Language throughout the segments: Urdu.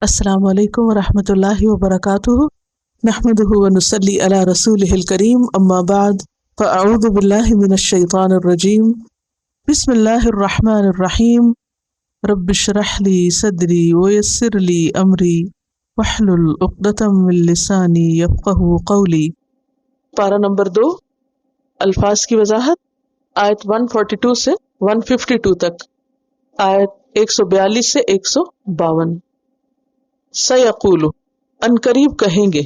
السلام علیکم ورحمۃ اللہ وبرکاتہ، نحمدہ ونصلی علی رسولہ الکریم، اما بعد فاعوذ باللہ من الشیطان الرجیم، بسم اللہ الرحمن الرحیم، رب اشرح لی صدری ویسر لی امری واحلل عقدۃ من لسانی یفقہوا قولی۔ پارہ نمبر 2، الفاظ کی وضاحت، آیت 142 سے 152 تک، آیت 142 سے 152۔ سیقول، ان قریب کہیں گے۔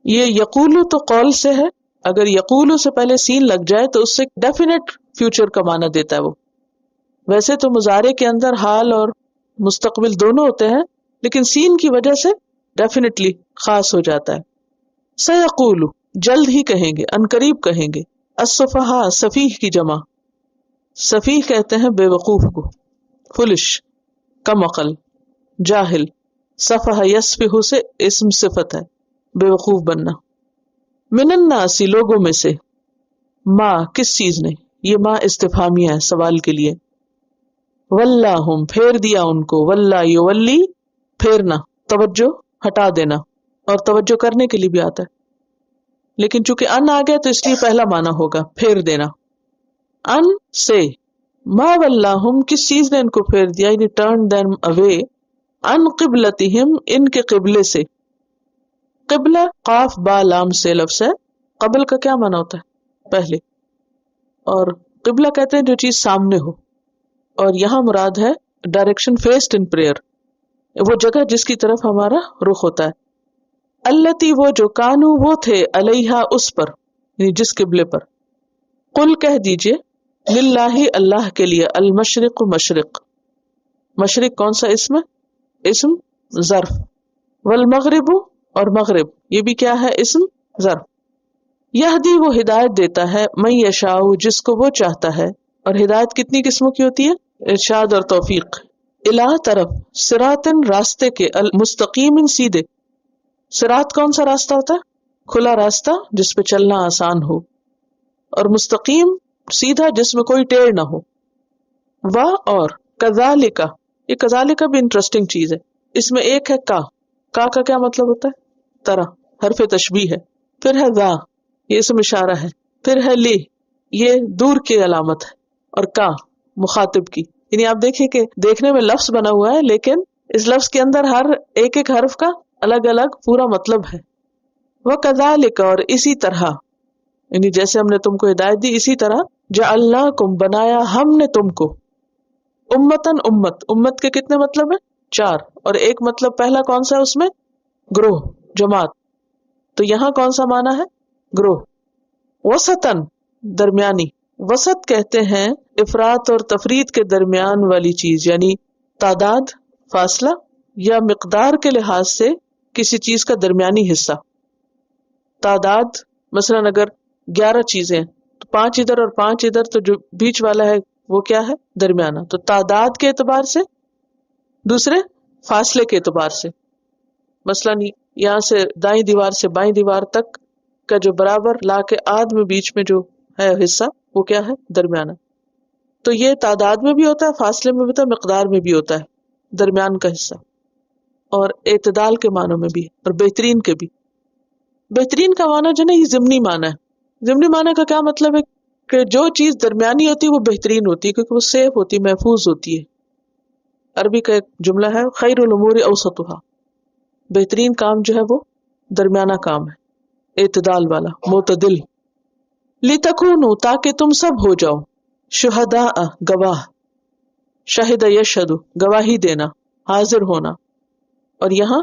یہ یقول تو قول سے ہے، اگر یقول سے پہلے سین لگ جائے تو اس سے ڈیفینیٹ فیوچر کا معنی دیتا ہے وہ۔ ویسے تو مضارع کے اندر حال اور مستقبل دونوں ہوتے ہیں، لیکن سین کی وجہ سے ڈیفینیٹلی خاص ہو جاتا ہے۔ سیقول، جلد ہی کہیں گے، ان قریب کہیں گے۔ السفہاء، سفیہ کی جمع، سفیہ کہتے ہیں بے وقوف کو، فلش، کم عقل، جاہل۔ صفح یصفح سے اسم صفت ہے، بے وقوف بننا۔ من الناس، لوگوں میں سے، ما کس چیز نے، یہ ما استفہامیہ ہے سوال کے لیے۔ ولاہم، پھیر دیا ان کو، ولا یولی، پھیرنا، توجہ ہٹا دینا، اور توجہ کرنے کے لیے بھی آتا ہے، لیکن چونکہ ان آ گیا تو اس لیے پہلا معنی ہوگا پھیر دینا۔ ان سے، ما ولاہم، کس چیز نے ان کو پھیر دیا، یعنی ٹرن دیم اوے، ان قبلتہم، ان کے قبلے سے۔ قبلہ قاف با لام سے لفظ ہے، قبل کا کیا معنی ہوتا ہے، پہلے، اور قبلہ کہتے ہیں جو چیز سامنے ہو، اور یہاں مراد ہے ڈائریکشن فیسڈ ان پریئر، وہ جگہ جس کی طرف ہمارا رخ ہوتا ہے۔ التی، وہ جو، کانو وہ تھے، علیہا اس پر، یعنی جس قبلے پر۔ قل کہہ دیجئے، للہ اللہ کے لیے، المشرق مشرق، مشرق کون سا اسم ہے، اسم ظرف، والمغرب اور مغرب یہ بھی کیا ہے، اسم ظرف۔ یہدی، وہ ہدایت دیتا ہے، من یشاء، جس کو وہ چاہتا ہے، اور ہدایت کتنی قسموں کی ہوتی ہے، ارشاد اور توفیق۔ الہ، طرف، صراطن، راستے کے، المستقیم، سیدھے۔ صراط کون سا راستہ ہوتا ہے، کھلا راستہ جس پہ چلنا آسان ہو، اور مستقیم سیدھا جس میں کوئی ٹیڑھ نہ ہو۔ اور کذالک، یہ کذالک بھی انٹرسٹنگ چیز ہے، اس میں ایک ہے کا کیا مطلب ہوتا ہے، طرح، حرف تشبیہ ہے، پھر ہے ذا، یہ اسم اشارہ ہے، پھر ہے لی، یہ دور کی علامت ہے، اور کا مخاطب کی، یعنی آپ دیکھیں کہ دیکھنے میں لفظ بنا ہوا ہے لیکن اس لفظ کے اندر ہر ایک ایک حرف کا الگ الگ پورا مطلب ہے۔ وہ کذالک، اور اسی طرح، یعنی جیسے ہم نے تم کو ہدایت دی اسی طرح، جعلناکم، بنایا ہم نے تم کو، امتن، امت کے کتنے مطلب ہیں، 4، اور ایک مطلب پہلا کون سا ہے اس میں، گروہ، جماعت، تو یہاں کون سا معنی ہے، گروہ۔ وسطن، درمیانی، وسط کہتے ہیں افراط اور تفرید کے درمیان والی چیز، یعنی تعداد، فاصلہ یا مقدار کے لحاظ سے کسی چیز کا درمیانی حصہ۔ تعداد، مثلا اگر 11 چیزیں ہیں تو 5 ادھر اور 5 ادھر، تو جو بیچ والا ہے وہ کیا ہے، درمیانہ۔ تو تعداد کے اعتبار سے، دوسرے فاصلے کے اعتبار سے، مثلا یہاں سے دائیں دیوار سے بائیں دیوار تک کا جو برابر لا کے آدھ میں بیچ میں جو ہے حصہ، وہ کیا ہے، درمیانہ۔ تو یہ تعداد میں بھی ہوتا ہے، فاصلے میں بھی ہوتا ہے، مقدار میں بھی ہوتا ہے، درمیان کا حصہ، اور اعتدال کے معنوں میں بھی، اور بہترین کے بھی۔ بہترین کا معنی جو نا، یہ ضمنی معنی ہے۔ ضمنی معنی کا کیا مطلب ہے کہ جو چیز درمیانی ہوتی ہے وہ بہترین ہوتی ہے، کیونکہ وہ سیف ہوتی ہے، محفوظ ہوتی ہے۔ عربی کا ایک جملہ ہے، خیر الامور اوسطھا، بہترین کام جو ہے وہ درمیانہ کام ہے، اعتدال والا، معتدل۔ لتکونوا، تاکہ تم سب ہو جاؤ، شہداء، گواہ، شہد یشہد، گواہی دینا، حاضر ہونا، اور یہاں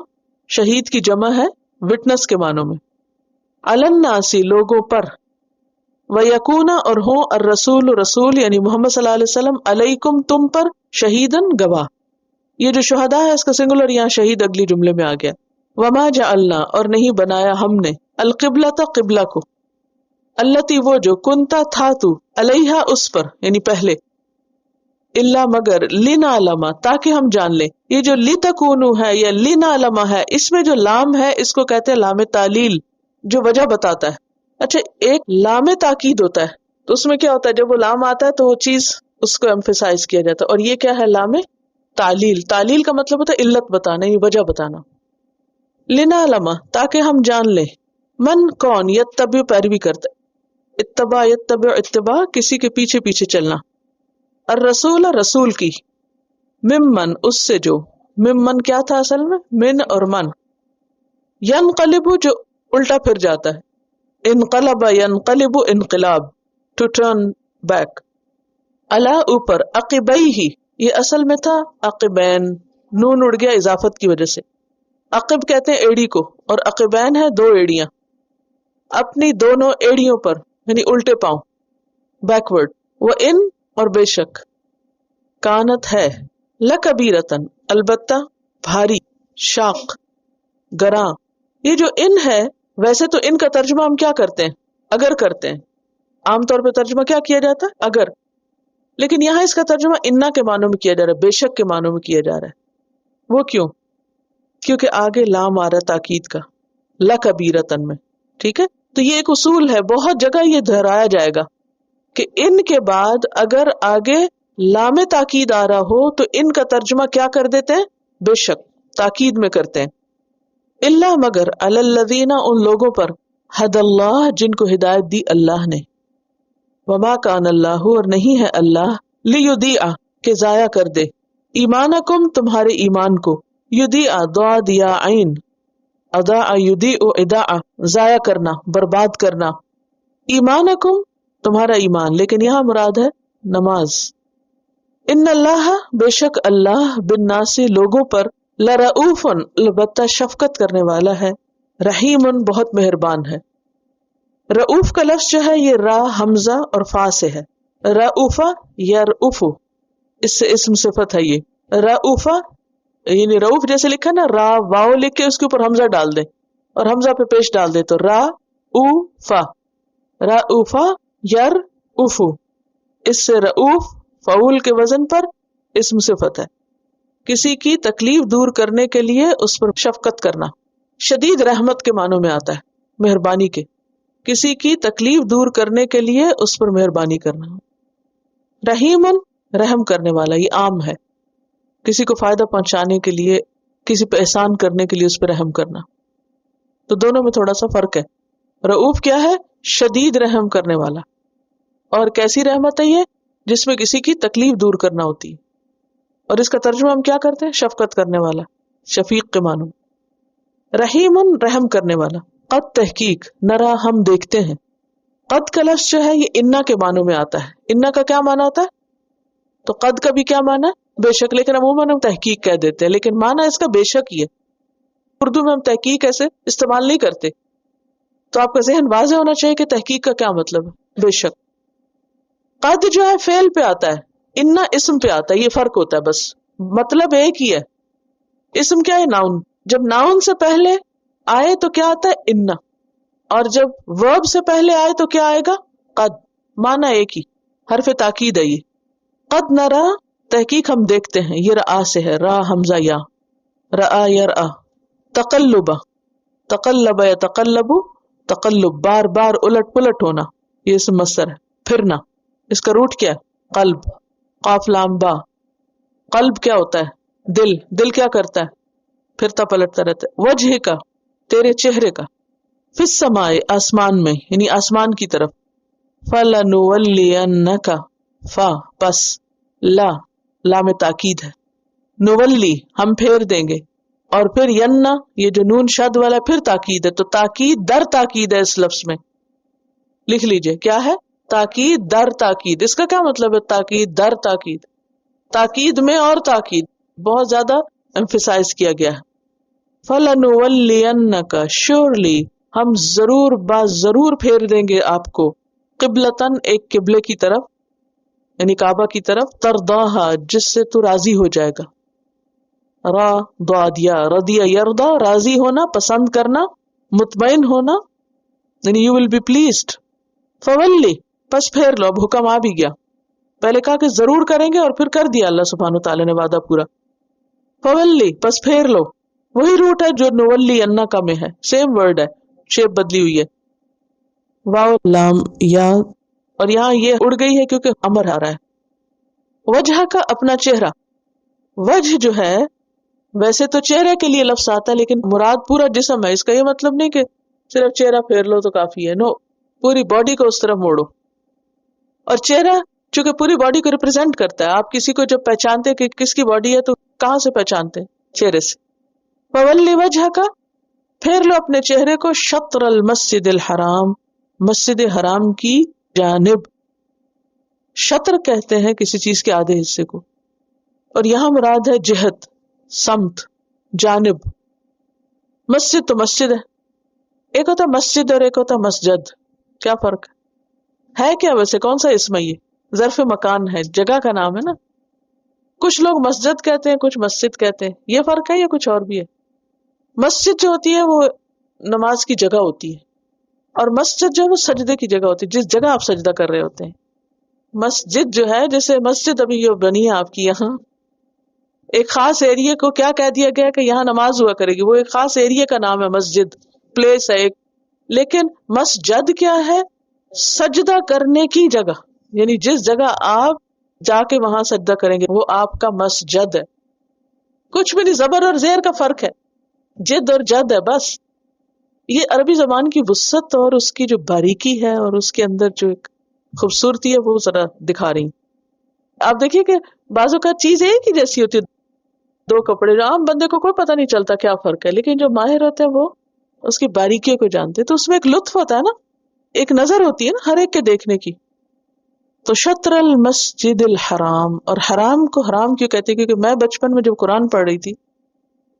شہید کی جمع ہے وٹنس کے معنوں میں۔ علی الناس، لوگوں پر، وَيَكُونَ، اور ہوں، الرسول، رسول یعنی محمد صلی اللہ علیہ وسلم، علیکم، تم پر، شہیدن، گواہ۔ یہ جو شہداء ہے اس کا سنگولر یہاں شہید اگلی جملے میں آ گیا۔ وما جعلنا، اور نہیں بنایا ہم نے، القبلۃ، قبلہ کو، التی، وہ جو، کنتا، تھا تو، علیہا، اس پر، یعنی پہلے، الا، مگر، لنعلم، تاکہ ہم جان لیں۔ یہ جو لتکونوا ہے یا لنعلم ہے، اس میں جو لام ہے اس کو کہتے ہیں لام تعلیل، جو وجہ بتاتا ہے۔ اچھا، ایک لام تاکید ہوتا ہے، تو اس میں کیا ہوتا ہے، جب وہ لام آتا ہے تو وہ چیز اس کو ایمفیسائز کیا جاتا ہے، اور یہ کیا ہے، لام تعلیل، تعلیل کا مطلب ہوتا ہے علت بتانا، یہ وجہ بتانا. لنعلم تاکہ ہم جان لیں، من کون، یتبع پیروی کرتا ہے، اتباع یتبع اتباع کسی کے پیچھے پیچھے چلنا، الرسول رسول کی، ممن اس سے جو، ممن کیا تھا اصل میں، من اور من، ینقلب جو الٹا پھر جاتا ہے، انقلب ینقلب انقلاب ٹو ٹرن بیک، علی اوپر، عقبیہ یہ اصل میں تھا عقبین، نون اڑ گیا اضافت کی وجہ سے. عقب کہتے ہیں ایڑی کو، اور عقبین ہے دو ایڑیاں، اپنی دونوں ایڑیوں پر یعنی الٹے پاؤں، بیکورڈ. وہ ان اور بے شک، کانت ہے، لکبیرتن البتہ بھاری، شاق گراں. یہ جو ان ہے، ویسے تو ان کا ترجمہ ہم کیا کرتے ہیں، اگر کرتے ہیں، عام طور پہ ترجمہ کیا کیا جاتا ہے، اگر، لیکن یہاں اس کا ترجمہ انا کے معنوں میں کیا جا رہا ہے، بے شک کے معنوں میں کیا جا رہا ہے. وہ کیوں؟ کیونکہ آگے لام آ رہا ہے تاکید کا، لکبیرتن میں. ٹھیک ہے، تو یہ ایک اصول ہے، بہت جگہ یہ دہرایا جائے گا کہ ان کے بعد اگر آگے لام تاکید آ رہا ہو تو ان کا ترجمہ کیا کر دیتے ہیں، بے شک، تاکید میں کرتے ہیں. الا مگر علی الذین ان لوگوں پر، ہد اللہ جن کو ہدایت دی اللہ نے، وما کان اللہ اور نہیں ہے اللہ، لیضیع کہ ضائع کر دے، ایمانکم تمہارے ایمان کو، یضیع ضاد یا عین، اضاع یضیع اضاع ضائع کرنا، برباد کرنا، ایمانکم تمہارا ایمان، لیکن یہاں مراد ہے نماز. ان اللہ بے شک اللہ بالناس لوگوں پر، لرؤوف البتہ شفقت کرنے والا ہے، رحیم بہت مہربان ہے. رؤوف کا لفظ جو ہے یہ را حمزہ اور فا سے ہے، رؤوفا یرؤف، اس سے اسم صفت ہے. یہ رؤوفا یعنی رؤوف جیسے لکھا نا، را واو لکھ کے اس کے اوپر حمزہ ڈال دیں اور حمزہ پہ پیش ڈال دیں تو را او فا، رؤوفا یرؤف، اس سے رؤوف فعول کے وزن پر اسم صفت ہے. کسی کی تکلیف دور کرنے کے لیے اس پر شفقت کرنا، شدید رحمت کے معنوں میں آتا ہے، مہربانی کے، کسی کی تکلیف دور کرنے کے لیے اس پر مہربانی کرنا. رحیم رحم کرنے والا، یہ عام ہے، کسی کو فائدہ پہنچانے کے لیے، کسی پہ احسان کرنے کے لیے اس پہ رحم کرنا. تو دونوں میں تھوڑا سا فرق ہے. رؤوف کیا ہے، شدید رحم کرنے والا، اور کیسی رحمت ہے یہ، جس میں کسی کی تکلیف دور کرنا ہوتی ہے، اور اس کا ترجمہ ہم کیا کرتے ہیں، شفقت کرنے والا، شفیق کے معنوں. رحیم رحم کرنے والا. قد تحقیق، نرا ہم دیکھتے ہیں. قد کا لفظ جو ہے یہ انا کے معنوں میں آتا ہے. انا کا کیا معنی ہوتا ہے، تو قد کا بھی کیا معنی ہے، بے شک، لیکن عموماً ہم تحقیق کہہ دیتے ہیں، لیکن معنی اس کا بے شک ہی ہے. اردو میں ہم تحقیق ایسے استعمال نہیں کرتے، تو آپ کا ذہن واضح ہونا چاہیے کہ تحقیق کا کیا مطلب ہے، بے شک. قد جو ہے فعل پہ آتا ہے، انا اسم پہ آتا ہے، یہ فرق ہوتا ہے بس، مطلب ایک ہی ہے. اسم کیا ہے، ناؤن، جب ناؤن سے پہلے آئے تو کیا آتا ہے، انا، اور جب ورب سے پہلے آئے تو کیا آئے گا، قد. معنی ایک ہی، حرف تاکید ہے یہ. قد نرا تحقیق ہم دیکھتے ہیں، یہ رآ سے ہے، را حمزہ یا، رآ یرآ. تقلبا، تقلب یتقلب، تقلب بار بار الٹ پلٹ ہونا، یہ اسم مصدر ہے، پھرنا. اس کا روٹ کیا ہے، قلب، قاف لام با. قلب کیا ہوتا ہے، دل، دل کیا کرتا ہے، پھرتا پلٹتا رہتا ہے. وجہ کا، تیرے چہرے کا. فی السماء آسمان میں، یعنی آسمان کی طرف. فَلَنُوَلِّيَنَّكَ، فا پس، لا لام تاکید ہے، نولی ہم پھیر دیں گے، اور پھر یننا یہ جو نون شد والا پھر تاکید ہے، تو تاکید در تاکید ہے. اس لفظ میں لکھ لیجئے کیا ہے، تاکید در تاکید. اس کا کیا مطلب ہے، تاکید در تاکید، تاکید میں اور تاکید بہت زیادہ ایمفیسائز کیا گیا ہے. فَلَنُوَلِّيَنَّكَ surely ہم ضرور ضرور پھیر دیں گے آپ کو، قبلتن ایک قبلے کی طرف، یعنی کعبہ کی طرف، ترضاہا جس سے تو راضی ہو جائے گا. را ضادیا، رضی یرضا راضی ہونا، پسند کرنا، مطمئن ہونا، یعنی you will be pleased. فولی پس پھیر لو، اب حکم آ بھی گیا، پہلے کہا کہ ضرور کریں گے اور پھر کر دیا اللہ سبحانہ تعالیٰ نے وعدہ پورا. فولی پس پھیر لو، وہی روٹ ہے جو نولی انا کا میں ہے، سیم ورڈ ہے، شیپ بدلی ہوئی ہے. واو لام یا، اور یہاں یہ اڑ گئی ہے کیونکہ امر آ رہا ہے. وجہ کا اپنا چہرہ، وجہ جو ہے ویسے تو چہرے کے لیے لفظ آتا ہے لیکن مراد پورا جسم ہے. اس کا یہ مطلب نہیں کہ صرف چہرہ پھیر لو تو کافی ہے. نو, پوری باڈی کو اس طرف موڑو. اور چہرہ چونکہ پوری باڈی کو ریپرزینٹ کرتا ہے, آپ کسی کو جب پہچانتے کہ کس کی باڈی ہے تو کہاں سے پہچانتے ہیں؟ چہرے سے. فولی وجہ کا, پھیر لو اپنے چہرے کو شطر المسجد الحرام, مسجد حرام کی جانب. شطر کہتے ہیں کسی چیز کے آدھے حصے کو, اور یہاں مراد ہے جہت, سمت, جانب. مسجد تو مسجد ہے, ایک ہوتا مسجد اور ایک ہوتا مسجد. کیا فرق ہے کیا ویسے؟ کون سا اسم ہے یہ؟ ظرف مکان ہے, جگہ کا نام ہے نا. کچھ لوگ مسجد کہتے ہیں, کچھ مسجد کہتے ہیں. یہ فرق ہے یا کچھ اور بھی ہے؟ مسجد جو ہوتی ہے وہ نماز کی جگہ ہوتی ہے, اور مسجد جو ہے وہ سجدے کی جگہ ہوتی ہے, جس جگہ آپ سجدہ کر رہے ہوتے ہیں. مسجد جو ہے, جیسے مسجد ابھی یہ بنی ہے آپ کی یہاں, ایک خاص ایریے کو کیا کہہ دیا گیا کہ یہاں نماز ہوا کرے گی, وہ ایک خاص ایریے کا نام ہے مسجد, پلیس ہے ایک. لیکن مسجد کیا ہے؟ سجدہ کرنے کی جگہ, یعنی جس جگہ آپ جا کے وہاں سجدہ کریں گے وہ آپ کا مسجد ہے. کچھ بھی نہیں, زبر اور زیر کا فرق ہے, جد اور جد ہے بس. یہ عربی زبان کی وسعت اور اس کی جو باریکی ہے اور اس کے اندر جو ایک خوبصورتی ہے وہ ذرا دکھا رہی. آپ دیکھیے کہ بعض اوقات چیز ایک ہی جیسی ہوتی ہے, دو کپڑے, جو عام بندے کو کوئی پتہ نہیں چلتا کیا فرق ہے, لیکن جو ماہر ہوتے ہیں وہ اس کی باریکیوں کو جانتے, تو اس میں ایک لطف ہوتا ہے نا, ایک نظر ہوتی ہے نا ہر ایک کے دیکھنے کی. تو شطر المسجد الحرام, اور حرام کو حرام کیوں کہتے ہیں؟ کیونکہ میں بچپن میں جب قرآن پڑھ رہی تھی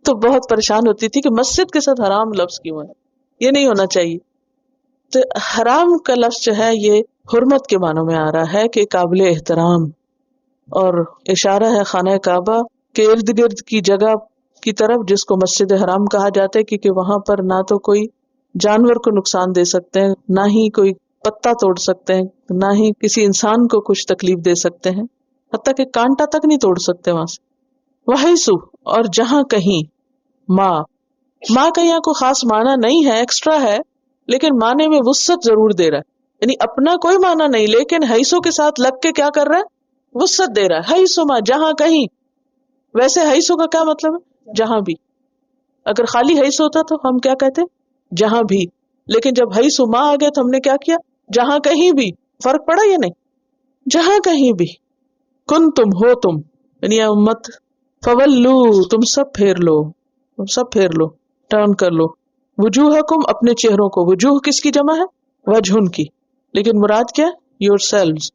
تو بہت پریشان ہوتی تھی کہ مسجد کے ساتھ حرام لفظ کیوں ہے, یہ نہیں ہونا چاہیے. تو حرام کا لفظ جو ہے یہ حرمت کے معنوں میں آ رہا ہے کہ قابل احترام, اور اشارہ ہے خانہ کعبہ کے ارد گرد کی جگہ کی طرف جس کو مسجد حرام کہا جاتا ہے, کیونکہ وہاں پر نہ تو کوئی جانور کو نقصان دے سکتے ہیں, نہ ہی کوئی پتا توڑ سکتے ہیں, نہ ہی کسی انسان کو کچھ تکلیف دے سکتے ہیں, حتیٰ کہ کانٹا تک نہیں توڑ سکتے وہاں سے. وحیث, اور جہاں کہیں. ماں کا یہاں کوئی خاص معنی نہیں ہے, ایکسٹرا ہے, لیکن معنی میں وسعت ضرور دے رہا ہے. یعنی اپنا کوئی معنی نہیں, لیکن حیثو کے ساتھ لگ کے کیا کر رہا ہے؟ وسعت دے رہا ہے. حیث ما, جہاں کہیں. ویسے حیثو کا کیا مطلب ہے؟ جہاں بھی. اگر خالی حیث ہوتا تو ہم کیا کہتے؟ جہاں بھی. لیکن جب حیث ما آ گیا تو ہم نے کیا کیا؟ جہاں کہیں بھی. فرق پڑا یا نہیں؟ جہاں کہیں بھی. کن تم ہو تم, یعنی امت. فولو, تم سب پھیر لو, تم سب پھیر لو, ٹرن کر لو. وجوہکم, اپنے چہروں کو. وجوہ کس کی جمع ہے؟ وجہن کی, لیکن مراد کیا؟ Your selves.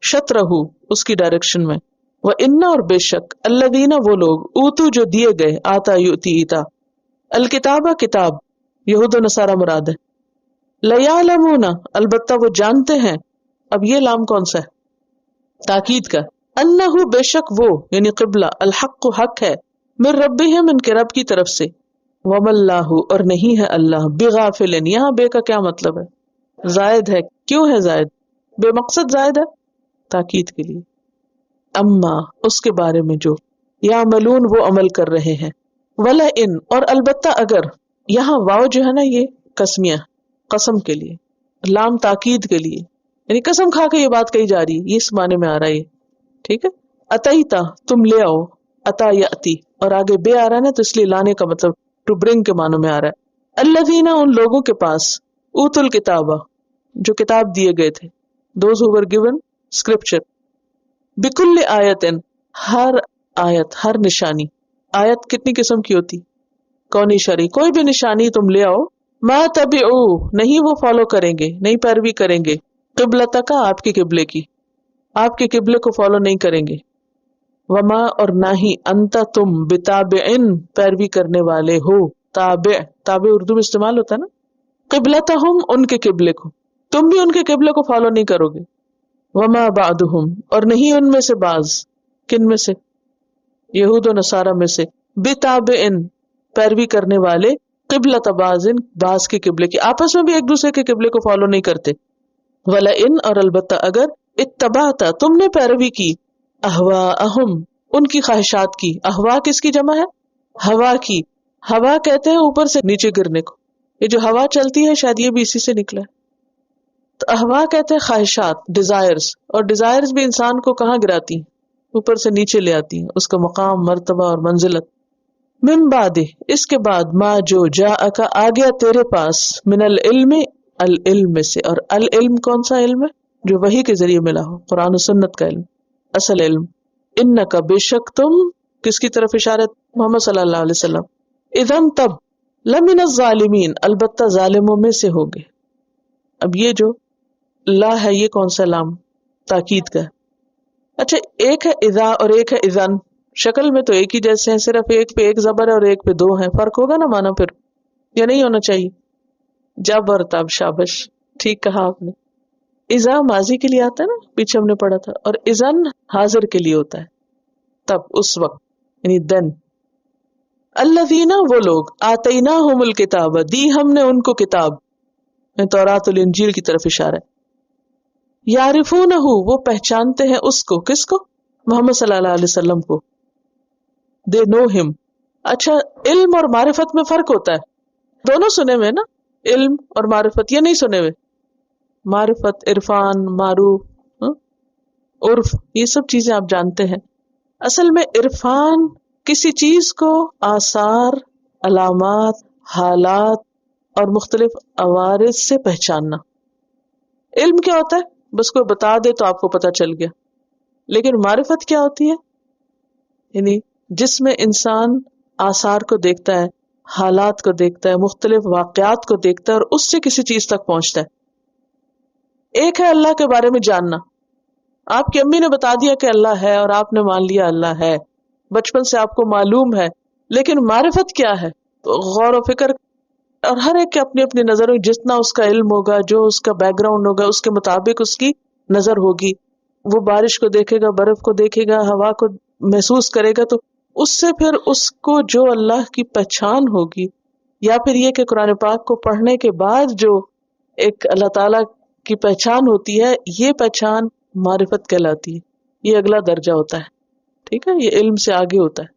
شطرہو, اس کی ڈائریکشن میں. وَإِنَّ, اور بے شک. الذین, وہ لوگ. اوتو, جو دیے گئے. آتا یؤتی ایتا. الکتابہ, کتاب. یہود و نصارہ مراد ہے. لیعلمون, البتہ وہ جانتے ہیں. اب یہ لام کون سا ہے؟ تاکید کا. انہو, بے شک وہ, یعنی قبلہ. الحق, حق ہے. من ربہم, ان کے رب کی طرف سے. وَمَا اللَّهُ, اور نہیں ہے اللہ. بغافل, یہاں بے کا کیا مطلب ہے؟ زائد ہے. کیوں ہے زائد؟ بے مقصد زائد ہے, تاکید کے لیے. اما, اس کے بارے میں جو. یعملون, وہ عمل کر رہے ہیں. وَلَئِن, اور البتہ اگر. یہاں واو جو ہے نا یہ قسمیہ, قسم کے لیے. لام تاکید کے لیے, یعنی قسم کھا کے یہ بات کہی جا رہی ہے, یہ اس معنی میں آ رہا ہے یہ. ٹھیک ہے. اتیتا, تم لے آؤ. اتا یاتی, اور آگے بے آ رہا ہے نا تو اس لیے لانے کا مطلب ٹو برنگ کے معنوں میں آ رہا ہے. الذین, ان لوگوں کے پاس. اوت الکتابہ, جو کتاب دیے گئے تھے. Those who were given scripture. بکل آیت, ہر آیت, ہر نشانی. آیت کتنی قسم کی ہوتی؟ کونی شرعی, کوئی بھی نشانی تم لے آؤ. ما تبعو, نہیں وہ فالو کریں گے, نہیں پیروی کریں گے. قبلتک, آپ کے قبلے کی. آپ کے قبلے کو فالو نہیں کریں گے. وما, اور نہ ہی. انت, تم. بتابعن, پیروی کرنے والے ہو. تابع, تابع اردو میں استعمال ہوتا ہے نا. قبلتہم, ان کے قبلے کو. تم بھی ان کے قبلے کو فالو نہیں کرو گے. وما بعدہم, اور نہیں ان میں سے بعض. کن میں سے؟ یہود و نصارہ میں سے. بتابعن, پیروی کرنے والے. قبلۃ بعضن, بعض کے قبلے کی. آپس میں بھی ایک دوسرے کے قبلے کو فالو نہیں کرتے. ولئن, اور البتہ اگر. اتبعت, تم نے پیروی کی. اہواءہم, ان کی خواہشات کی. اہوا کس کی جمع ہے؟ ہوا کی. ہوا کہتے ہیں اوپر سے نیچے گرنے کو. یہ جو ہوا چلتی ہے شاید یہ بھی اسی سے نکلا ہے. تو اہوا کہتے ہیں خواہشات, ڈیزائرز. اور ڈیزائرز بھی انسان کو کہاں گراتی ہیں؟ اوپر سے نیچے لے آتی ہیں اس کا مقام، مرتبہ اور منزلت. من بعد، اس کے بعد، ما جو جاءک آ گیا تیرے پاس، من العلم، العلم سے. اور العلم کون سا علم ہے؟ جو وحی کے ذریعے ملا ہو، قرآن و سنت کا علم، اصل علم. انک، بے شک تم، کس کی طرف اشارت؟ محمد صلی اللہ علیہ وسلم. اذن تب، لمن الظالمین، البتہ ظالموں میں سے ہوگے. اب یہ جو لا ہے یہ کون سا لام؟ تاکید کا ہے. اچھا، ایک ہے اذا اور ایک ہے اذن. شکل میں تو ایک ہی جیسے ہیں، صرف ایک پہ ایک زبر ہے اور ایک پہ دو ہیں. فرق ہوگا نا مانا پھر، یا نہیں ہونا چاہیے؟ جب اور تب، شابش، ٹھیک کہا آپ نے. اذا ماضی کے لیے آتا ہے نا، پیچھے ہم نے پڑھا تھا، اور اذن حاضر کے لیے ہوتا ہے، تب، اس وقت، یعنی دن. الذین، وہ لوگ، آتیناہم الکتاب، دی ہم نے ان کو کتاب، توراۃ الانجیل کی طرف اشارہ ہے. یعرفونہ، وہ پہچانتے ہیں اس کو. کس کو؟ محمد صلی اللہ علیہ وسلم کو. دے نو ہم. اچھا، علم اور معرفت میں فرق ہوتا ہے؟ دونوں سنے ہوئے نا، علم اور معرفت، یہ نہیں سنے ہوئے؟ معرفت، عرفان، معروف، عرف، یہ سب چیزیں آپ جانتے ہیں. اصل میں عرفان کسی چیز کو آثار، علامات، حالات اور مختلف عوارض سے پہچاننا. علم کیا ہوتا ہے؟ بس کوئی بتا دے تو آپ کو پتہ چل گیا. لیکن معرفت کیا ہوتی ہے؟ یعنی جس میں انسان آثار کو دیکھتا ہے، حالات کو دیکھتا ہے، مختلف واقعات کو دیکھتا ہے اور اس سے کسی چیز تک پہنچتا ہے. ایک ہے اللہ کے بارے میں جاننا. آپ کی امی نے بتا دیا کہ اللہ ہے اور آپ نے مان لیا اللہ ہے، بچپن سے آپ کو معلوم ہے. لیکن معرفت کیا ہے؟ تو غور و فکر، اور ہر ایک کے اپنی اپنی نظروں، جتنا اس کا علم ہوگا، جو اس کا بیک گراؤنڈ ہوگا، اس کے مطابق اس کی نظر ہوگی. وہ بارش کو دیکھے گا، برف کو دیکھے گا، ہوا کو محسوس کرے گا، تو اس سے پھر اس کو جو اللہ کی پہچان ہوگی، یا پھر یہ کہ قرآن پاک کو پڑھنے کے بعد جو ایک اللہ تعالیٰ کی پہچان ہوتی ہے، یہ پہچان معرفت کہلاتی ہے. یہ اگلا درجہ ہوتا ہے، ٹھیک ہے، یہ علم سے آگے ہوتا ہے.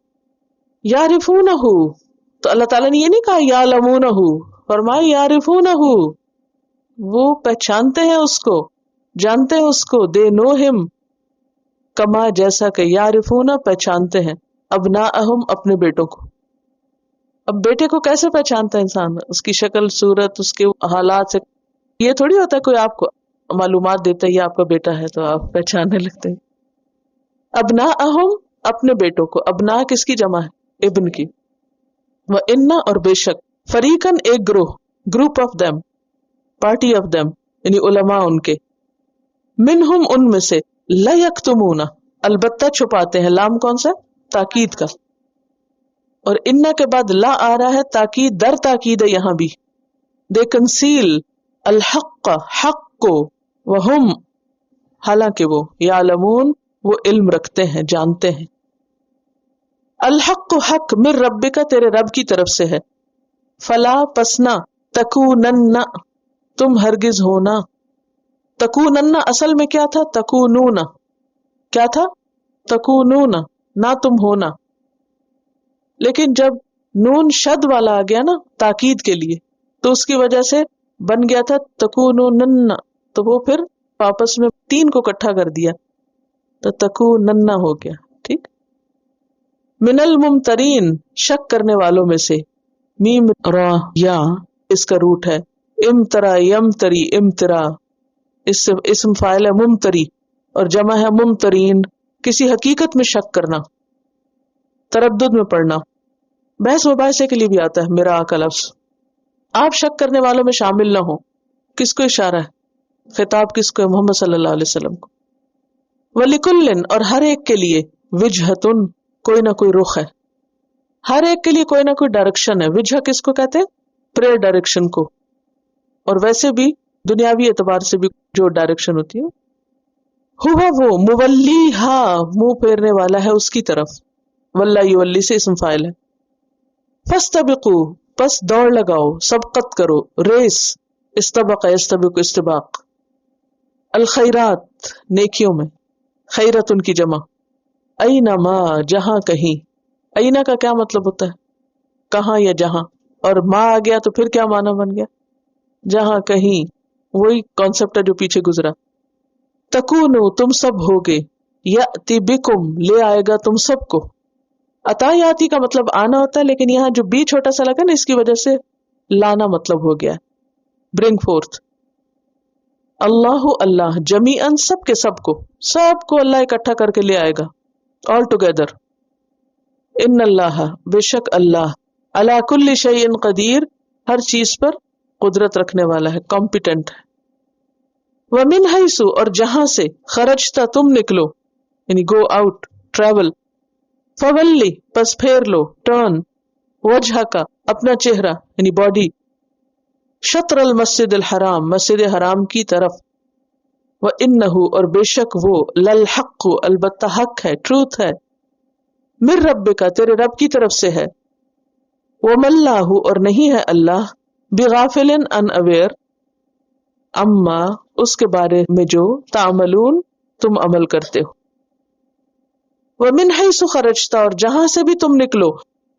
یعرفونہ، تو اللہ تعالیٰ نے یہ نہیں کہا یعلمونہ، فرمایا یعرفونہ، وہ پہچانتے ہیں اس کو، جانتے ہیں اس کو. دے نو ہم، کما، جیسا کہ، یعرفونہ، پہچانتے ہیں، ابناءہم، اپنے بیٹوں کو. اب بیٹے کو کیسے پہچانتا ہے انسان؟ اس کی شکل، صورت، اس کے حالات سے. یہ تھوڑی ہوتا ہے کوئی آپ کو معلومات دیتا ہے یہ آپ کا بیٹا ہے تو آپ پہچاننے لگتے ہیں. ابناءہم، اپنے بیٹوں کو. ابنا کس کی جمع ہے؟ ابن کی. وَإِنَّ، اور بے شک، فریقاً، ایک گروہ، group of them, party of them, یعنی علماء ان کے، منہم، ان میں سے، لَيَكْتُمُونَ، البتہ چھپاتے ہیں. لام کون سا؟ تاکید کا. اور انّا کے بعد لا آ رہا ہے، تاکید در تاکید ہے یہاں بھی. دے کنسیل الحق، حق کو، وہم، حالانکہ وہ، یعلمون، وہ علم رکھتے ہیں، جانتے ہیں. الحق، حق، من ربک، تیرے رب کی طرف سے ہے. فلا، پسنا، تکونن، تم ہرگز ہونا. تکونن اصل میں کیا تھا؟ تکونون. کیا تھا؟ تکونون، نہ تم ہونا. لیکن جب نون شد والا آ گیا نا تاکید کے لیے، تو اس کی وجہ سے بن گیا تھا تکونن، تو وہ پھر آپس میں تین کو اکٹھا کر دیا تو تکونن ہو گیا. ٹھیک. من الممترین، شک کرنے والوں میں سے. میم را یا، اس کا روٹ ہے. امترا، یمتری، امترا، اس سے اسم فاعل ہے ممتری، اور جمع ہے ممترین. کسی حقیقت میں شک کرنا، تردد میں پڑنا. بحث مباحثے کے لیے بھی آتا ہے میرا کا لفظ. آپ شک کرنے والوں میں شامل نہ ہو. کس کو اشارہ ہے؟ خطاب کس کو ہے؟ محمد صلی اللہ علیہ وسلم کو. وَلِكُلٍّ، اور ہر ایک کے لیے، وجہتن، کوئی نہ کوئی رخ ہے. ہر ایک کے لیے کوئی نہ کوئی ڈائریکشن ہے. وجہ کس کو کہتے ہیں؟ پریئر ڈائریکشن کو. اور ویسے بھی دنیاوی اعتبار سے بھی جو ڈائریکشن ہوتی ہے، ہوا، وہ، مولیہا، منہ پھیرنے والا ہے اس کی طرف. واللہ یولی سے اسم فاعل ہے. فاستبقوا، پس دوڑ لگاؤ، سبقت کرو، ریس. استبق، یستبق، استباق. الخیرات، نیکیوں میں. خیرت ان کی جمع. اینما، جہاں کہیں. اینا کا کیا مطلب ہوتا ہے؟ کہاں یا جہاں. اور ما آ گیا تو پھر کیا معنی بن گیا؟ جہاں کہیں. وہی کانسیپٹ ہے جو پیچھے گزرا. تکونو، تم سب ہوگے. یأتی بکم لے آئے گا تم سب کو. عطا یاتی کا مطلب آنا ہوتا ہے، لیکن یہاں جو بی چھوٹا سا لگا نا اس کی وجہ سے لانا مطلب ہو گیا. Bring forth. اللہ اللہ جمیعاً سب کے سب کو اللہ اکٹھا کر کے لے آئے گا. All together. ان اللہ بے شک اللہ علی کل شیء قدیر ہر چیز پر قدرت رکھنے والا ہے، کمپیٹنٹ ہے. ومن حیث اور جہاں سے خرجتا تم نکلو یعنی گو آؤٹ ٹریول، فولی پس پھیر لو ٹرن، وجہ کا اپنا چہرہ یعنی باڈی، شطر المسجد الحرام مسجد حرام کی طرف، وانہ اور بے شک وہ للحق البتہ حق ہے، ٹروتھ ہے، من ربک تیرے رب کی طرف سے ہے، وما اللہ اور نہیں ہے اللہ بغافل ان اویئر، اما اس کے بارے میں جو تعملون تم عمل کرتے ہو. ومن حیث خرجتا اور جہاں سے بھی تم نکلو،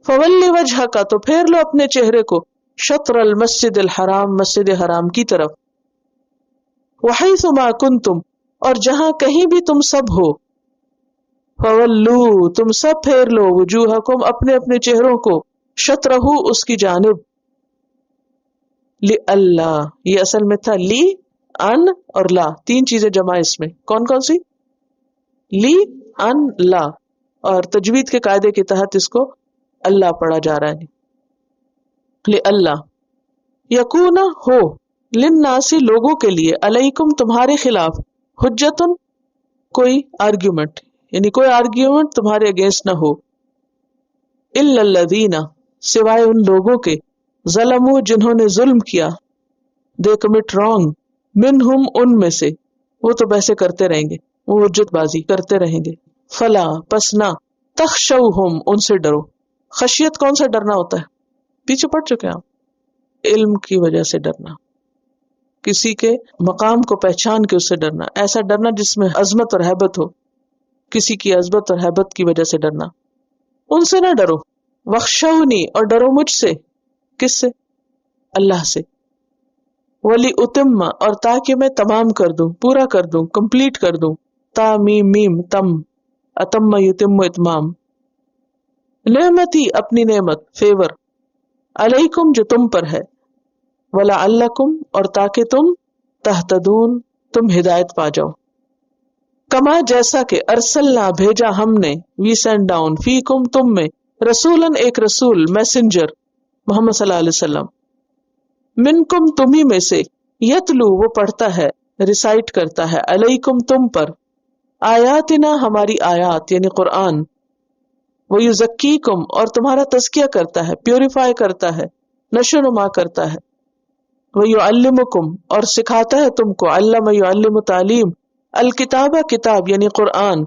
فولی وجہ کا تو پھیر لو اپنے چہرے کو، شطر المسجد الحرام مسجد حرام کی طرف، وحیث ما کنتم اور جہاں کہیں بھی تم سب ہو، فولو تم سب پھیر لو وجوہکم اپنے اپنے چہروں کو، شطرہ اس کی جانب. اللہ یہ اصل میں تھا لی ان اور لا، تین چیزیں جمع اس میں، کون کون سی؟ لی ان لا، اور تجوید کے قاعدے کے تحت اس کو اللہ پڑھا جا رہا ہے. اللہ یکون ہو للناس لوگوں کے لیے، علیکم تمہارے خلاف، حجتن کوئی آرگیومنٹ یعنی کوئی آرگیومنٹ تمہارے اگینسٹ نہ ہو، الا الذین سوائے ان لوگوں کے، ظلموا جنہوں نے ظلم کیا، دے کمٹ رانگ، منہم ان میں سے، وہ تو بحثیں کرتے رہیں گے، وہ حجت بازی کرتے رہیں گے. فلا پس نہ تخشوہم ان سے ڈرو. خشیت کون سا ڈرنا ہوتا ہے؟ پیچھے پڑ چکے ہیں آپ. علم کی وجہ سے ڈرنا، کسی کے مقام کو پہچان کے اس سے ڈرنا، ایسا ڈرنا جس میں عظمت اور ہیبت ہو، کسی کی عظمت اور ہیبت کی وجہ سے ڈرنا، ان سے نہ ڈرو. وخشونی اور ڈرو مجھ سے، کس سے؟ اللہ سے. ولی اتم اور تاکہ میں تمام کر دوں، پورا کر دوں، کمپلیٹ کر دوں. تا میم میم تم، اتم یتم اتمام. نعمتی اپنی نعمت، فیور، علیکم جو تم پر ہے، ولعلکم اور تاکہ تم، تہتدون تم ہدایت پا جاؤ. کما جیسا کہ ارسلنا بھیجا ہم نے، وی سینڈ ڈاؤن، فیکم تم میں، رسولن ایک رسول، میسنجر محمد صلی اللہ علیہ وسلم، منکم تمہیں میں سے، یتلو وہ پڑھتا ہے، ریسائٹ کرتا ہے، علیکم تم پر، آیاتنا ہماری آیات یعنی قرآن، ویزکیکم اور تمہارا تزکیہ کرتا ہے، پیوریفائی کرتا ہے، نشو نما کرتا ہے، ویعلمکم اور سکھاتا ہے تم کو، علم یعلم تعلیم، الکتابہ کتاب یعنی قرآن،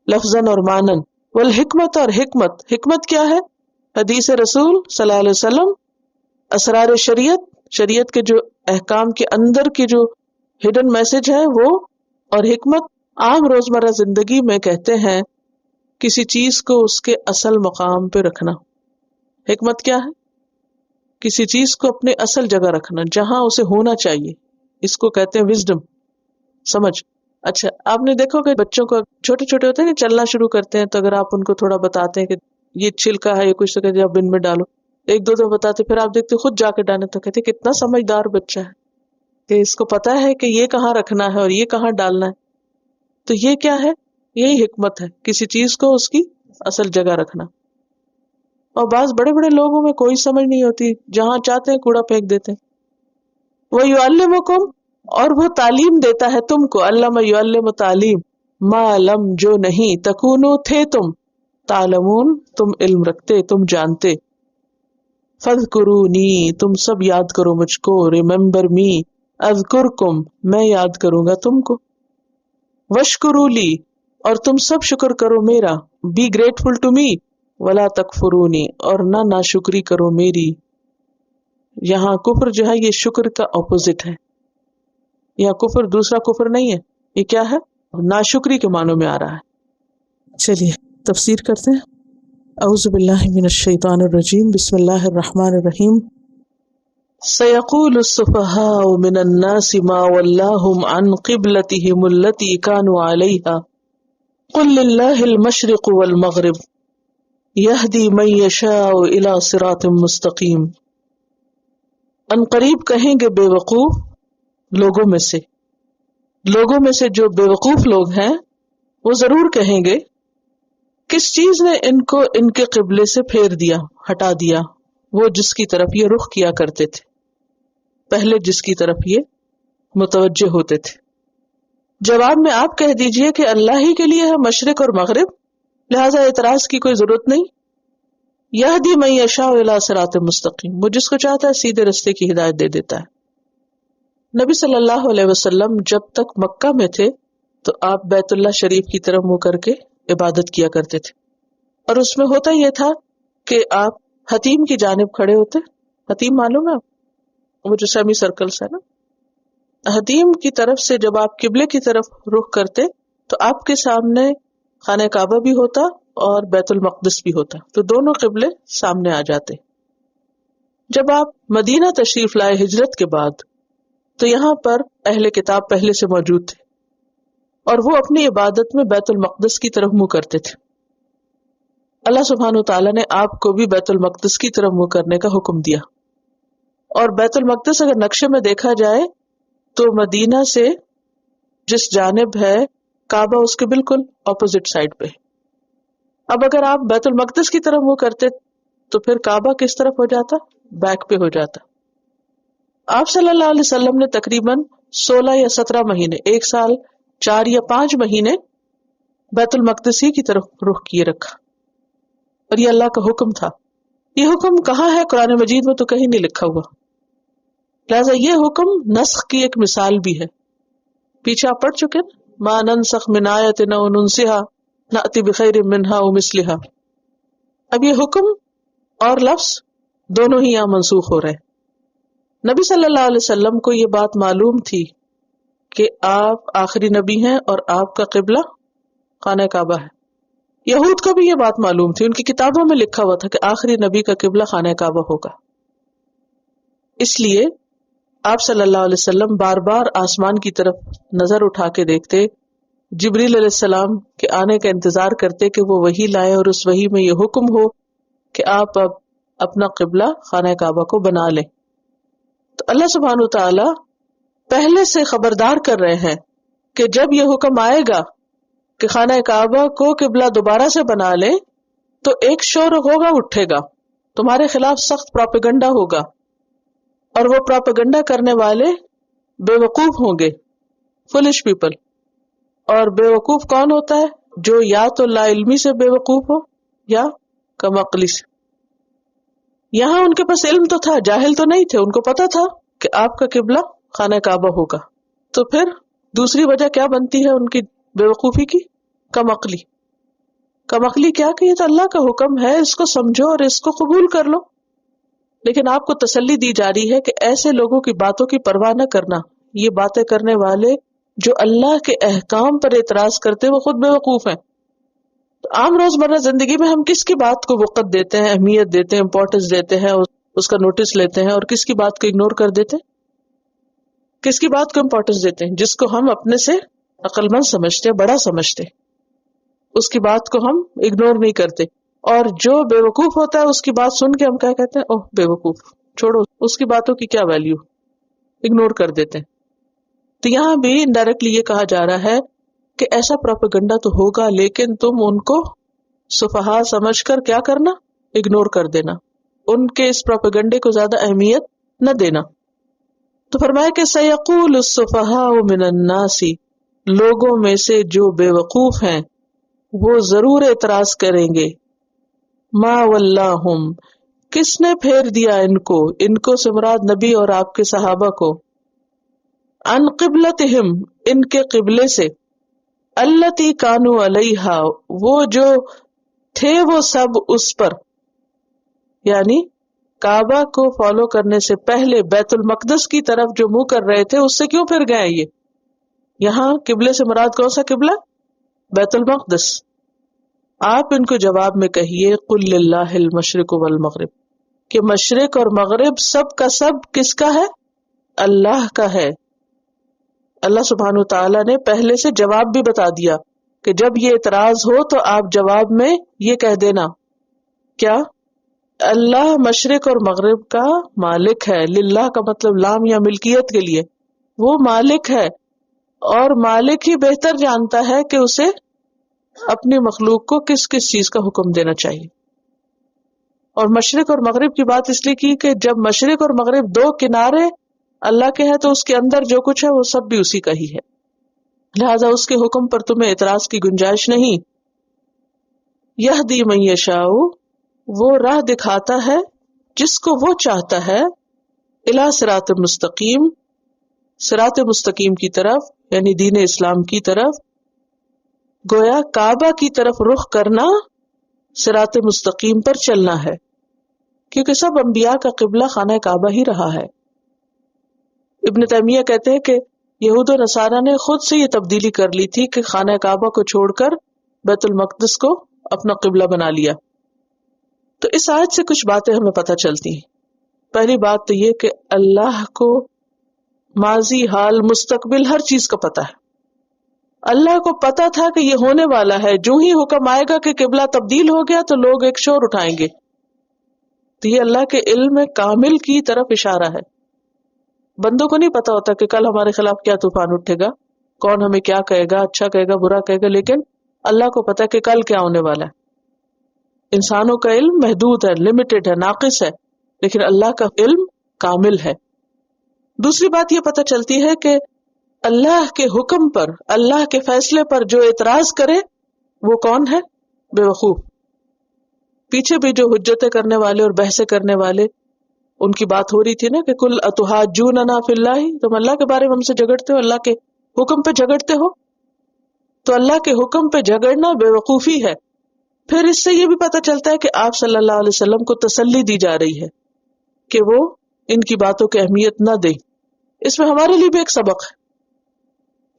لفظاً اور مانن، والحکمت اور حکمت، حکمت کیا ہے؟ حدیث رسول صلی اللہ علیہ وسلم، اسرار شریعت، شریعت کے جو احکام کے اندر کی جو ہڈن میسج ہے وہ، اور حکمت عام روزمرہ زندگی میں کہتے ہیں کسی چیز کو اس کے اصل مقام پہ رکھنا. حکمت کیا ہے؟ کسی چیز کو اپنے اصل جگہ رکھنا، جہاں اسے ہونا چاہیے، اس کو کہتے ہیں وزڈم، سمجھ. اچھا آپ نے دیکھو کہ بچوں کو چھوٹے چھوٹے ہوتے ہیں نا، چلنا شروع کرتے ہیں، تو اگر آپ ان کو تھوڑا بتاتے ہیں کہ یہ چھلکا ہے، یہ کچھ تو کہتے ہیں آپ بن میں ڈالو، ایک دو بتاتے، پھر آپ دیکھتے خود جا کے ڈالیں تو کہتے کتنا سمجھدار بچہ ہے کہ اس کو پتا ہے کہ یہ کہاں رکھنا ہے اور یہ کہاں ڈالنا ہے. تو یہ کیا ہے؟ یہی حکمت ہے، کسی چیز کو اس کی اصل جگہ رکھنا. اور بعض بڑے بڑے لوگوں میں کوئی سمجھ نہیں ہوتی، جہاں چاہتے ہیں کوڑا پھینک دیتے ہیں. وَيُعَلِّمُكُمْ اور وہ تعلیم دیتا ہے تم کو، علم یعلم تعلیم، ما لم جو نہیں، تکونو تھے تم، تعلمون تم علم رکھتے، تم جانتے. فاذکرونی تم سب یاد کرو مجھ کو، ریممبر می، اذکرکم میں یاد کروں گا تم کو. واشکروا لی اور تم سب شکر کرو میرا، بی گریٹفل ٹو می، ولا تکفرونی اور نہ ناشکری کرو میری. یہاں کفر جو ہے یہ شکر کا اپوزٹ ہے، یہاں کفر دوسرا کفر نہیں ہے، یہ کیا ہے؟ ناشکری کے معنوں میں آ رہا ہے. چلیے تفسیر کرتے ہیں. اعوذ باللہ من الشیطان الرجیم، بسم اللہ الرحمن الرحیم. سیقول السفہاء من الناس ما ولاہم عن قبلتہم التی کانوا علیہا قل للہ المشرق والمغرب یہدی من یشاء الی صراط مستقیم. ان قریب کہیں گے بے وقوف لوگوں میں سے جو بے وقوف لوگ ہیں وہ ضرور کہیں گے کس چیز نے ان کو ان کے قبلے سے پھیر دیا، ہٹا دیا، وہ جس کی طرف یہ رخ کیا کرتے تھے، پہلے جس کی طرف یہ متوجہ ہوتے تھے. جواب میں آپ کہہ دیجئے کہ اللہ ہی کے لیے ہے مشرق اور مغرب، لہٰذا اعتراض کی کوئی ضرورت نہیں. یہدی من یشاء الی صراط مستقیم، وہ جس کو چاہتا ہے سیدھے رستے کی ہدایت دے دیتا ہے. نبی صلی اللہ علیہ وسلم جب تک مکہ میں تھے تو آپ بیت اللہ شریف کی طرف منہ کر کے عبادت کیا کرتے تھے، اور اس میں ہوتا یہ تھا کہ آپ حتیم کی جانب کھڑے ہوتے. حتیم معلوم ہے آپ، وہ جو سیمی سرکلز ہے نا، حتیم کی طرف سے جب آپ قبلے کی طرف رخ کرتے تو آپ کے سامنے خانہ کعبہ بھی ہوتا اور بیت المقدس بھی ہوتا، تو دونوں قبلے سامنے آ جاتے. جب آپ مدینہ تشریف لائے ہجرت کے بعد تو یہاں پر اہل کتاب پہلے سے موجود تھے اور وہ اپنی عبادت میں بیت المقدس کی طرف منہ کرتے تھے. اللہ سبحانہ وتعالیٰ نے آپ کو بھی بیت المقدس کی طرف منہ کرنے کا حکم دیا، اور بیت المقدس اگر نقشے میں دیکھا جائے تو مدینہ سے جس جانب ہے کعبہ اس کے بالکل اپوزٹ سائڈ پہ. اب اگر آپ بیت المقدس کی طرف منہ کرتے تو پھر کعبہ کس طرف ہو جاتا؟ بیک پہ ہو جاتا. آپ صلی اللہ علیہ وسلم نے تقریباً 16 یا 17 مہینے، 1 سال 4 یا 5 مہینے بیت المقدس ہی کی طرف رخ کیے رکھا، اور یہ اللہ کا حکم تھا. یہ حکم کہاں ہے؟ قرآن مجید میں تو کہیں نہیں لکھا ہوا، لہٰذا یہ حکم نسخ کی ایک مثال بھی ہے. پیچھے آپ پڑھ چکے نا، ما ننسخ من آیت او ننسها نأتی بخیر منہا او مثلہا. اب یہ حکم اور لفظ دونوں ہی یہاں منسوخ ہو رہے ہیں. نبی صلی اللہ علیہ وسلم کو یہ بات معلوم تھی کہ آپ آخری نبی ہیں اور آپ کا قبلہ خانہ کعبہ ہے. یہود کو بھی یہ بات معلوم تھی، ان کی کتابوں میں لکھا ہوا تھا کہ آخری نبی کا قبلہ خانہ کعبہ ہوگا. اس لیے آپ صلی اللہ علیہ وسلم بار بار آسمان کی طرف نظر اٹھا کے دیکھتے، جبریل علیہ السلام کے آنے کا انتظار کرتے کہ وہ وحی لائے اور اس وحی میں یہ حکم ہو کہ آپ اب اپنا قبلہ خانہ کعبہ کو بنا لیں. تو اللہ سبحانہ وتعالی پہلے سے خبردار کر رہے ہیں کہ جب یہ حکم آئے گا کہ خانہ کعبہ کو قبلہ دوبارہ سے بنا لیں تو ایک شور ہوگا، اٹھے گا، تمہارے خلاف سخت پروپیگنڈا ہوگا، اور وہ پروپیگنڈا کرنے والے بے وقوف ہوں گے، فولش پیپل. اور بے وقوف کون ہوتا ہے؟ جو یا تو لا علمی سے بے وقوف ہو یا کم عقلی سے. یہاں ان کے پاس علم تو تھا، جاہل تو نہیں تھے، ان کو پتا تھا کہ آپ کا قبلہ خانہ کعبہ ہوگا. تو پھر دوسری وجہ کیا بنتی ہے ان کی بے وقوفی کی؟ کم عقلی. کم عقلی کیا کہ یہ تو اللہ کا حکم ہے، اس کو سمجھو اور اس کو قبول کر لو. لیکن آپ کو تسلی دی جا رہی ہے کہ ایسے لوگوں کی باتوں کی پرواہ نہ کرنا. یہ باتیں کرنے والے جو اللہ کے احکام پر اعتراض کرتے وہ خود بے وقوف ہیں. تو عام روزمرہ زندگی میں ہم کس کی بات کو وقت دیتے ہیں، اہمیت دیتے ہیں، امپورٹنس دیتے ہیں، اس کا نوٹس لیتے ہیں، اور کس کی بات کو اگنور کر دیتے ہیں؟ کس کی بات کو امپورٹنس دیتے ہیں؟ جس کو ہم اپنے سے عقل مند سمجھتے ہیں، بڑا سمجھتے، اس کی بات کو ہم اگنور نہیں کرتے. اور جو بے وقوف ہوتا ہے اس کی بات سن کے ہم کیا کہتے ہیں؟ اوہ بے وقوف، چھوڑو، اس کی باتوں کی کیا ویلیو، اگنور کر دیتے ہیں. تو یہاں بھی انڈائریکٹلی یہ کہا جا رہا ہے کہ ایسا پروپیگنڈا تو ہوگا، لیکن تم ان کو سفہا سمجھ کر کیا کرنا؟ اگنور کر دینا، ان کے اس پروپیگنڈے کو زیادہ اہمیت نہ دینا. تو فرمایا کہ سیقول السفہاء من الناس، لوگوں میں سے جو بے وقوف ہیں وہ ضرور اعتراض کریں گے، ما ولاہم، کس نے پھیر دیا ان کو سے مراد نبی اور آپ کے صحابہ کو، عن قبلتہم، ان کے قبلے سے، التی کانوا علیہا، وہ جو تھے وہ سب اس پر، یعنی کعبہ کو فالو کرنے سے پہلے بیت المقدس کی طرف جو منہ کر رہے تھے اس سے کیوں پھر گئے؟ یہ یہاں قبلے سے مراد کون سا قبلہ؟ بیت المقدس. آپ ان کو جواب میں کہیے قل للہ المشرق والمغرب، کہ مشرق اور مغرب سب کا سب کس کا ہے؟ اللہ کا ہے. اللہ سبحانہ وتعالیٰ نے پہلے سے جواب بھی بتا دیا کہ جب یہ اعتراض ہو تو آپ جواب میں یہ کہہ دینا کیا اللہ مشرق اور مغرب کا مالک ہے. للہ کا مطلب لام یا ملکیت کے لیے، وہ مالک ہے اور مالک ہی بہتر جانتا ہے کہ اسے اپنی مخلوق کو کس کس چیز کا حکم دینا چاہیے. اور مشرق اور مغرب کی بات اس لیے کی کہ جب مشرق اور مغرب دو کنارے اللہ کے ہیں تو اس کے اندر جو کچھ ہے وہ سب بھی اسی کا ہی ہے، لہذا اس کے حکم پر تمہیں اعتراض کی گنجائش نہیں. یہدی من یشاء، وہ راہ دکھاتا ہے جس کو وہ چاہتا ہے، الی صراط مستقیم، صراط مستقیم کی طرف، یعنی دین اسلام کی طرف. گویا کعبہ کی طرف رخ کرنا صراط مستقیم پر چلنا ہے، کیونکہ سب انبیاء کا قبلہ خانہ کعبہ ہی رہا ہے. ابن تیمیہ کہتے ہیں کہ یہود و نصارہ نے خود سے یہ تبدیلی کر لی تھی کہ خانہ کعبہ کو چھوڑ کر بیت المقدس کو اپنا قبلہ بنا لیا. تو اس آیت سے کچھ باتیں ہمیں پتہ چلتی ہیں. پہلی بات تو یہ کہ اللہ کو ماضی، حال، مستقبل ہر چیز کا پتہ ہے. اللہ کو پتہ تھا کہ یہ ہونے والا ہے، جو ہی حکم آئے گا کہ قبلہ تبدیل ہو گیا تو لوگ ایک شور اٹھائیں گے. تو یہ اللہ کے علم کامل کی طرف اشارہ ہے. بندوں کو نہیں پتا ہوتا کہ کل ہمارے خلاف کیا طوفان اٹھے گا، کون ہمیں کیا کہے گا، اچھا کہے گا، برا کہے گا، لیکن اللہ کو پتا کہ کل کیا ہونے والا ہے. انسانوں کا علم محدود ہے، لمیٹڈ ہے، ناقص ہے، لیکن اللہ کا علم کامل ہے. دوسری بات یہ پتہ چلتی ہے کہ اللہ کے حکم پر، اللہ کے فیصلے پر جو اعتراض کرے وہ کون ہے؟ بے وقوف. پیچھے بھی جو حجتیں کرنے والے اور بحثیں کرنے والے، ان کی بات ہو رہی تھی نا کہ کل اتحاجوننا فی اللہ، تم اللہ کے بارے میں ہم سے جھگڑتے ہو، اللہ کے حکم پہ جھگڑتے ہو. تو اللہ کے حکم پہ جھگڑنا بے وقوفی ہے. پھر اس سے یہ بھی پتہ چلتا ہے کہ آپ صلی اللہ علیہ وسلم کو تسلی دی جا رہی ہے کہ وہ ان کی باتوں کی اہمیت نہ دیں. اس میں ہمارے لیے بھی ایک سبق ہے.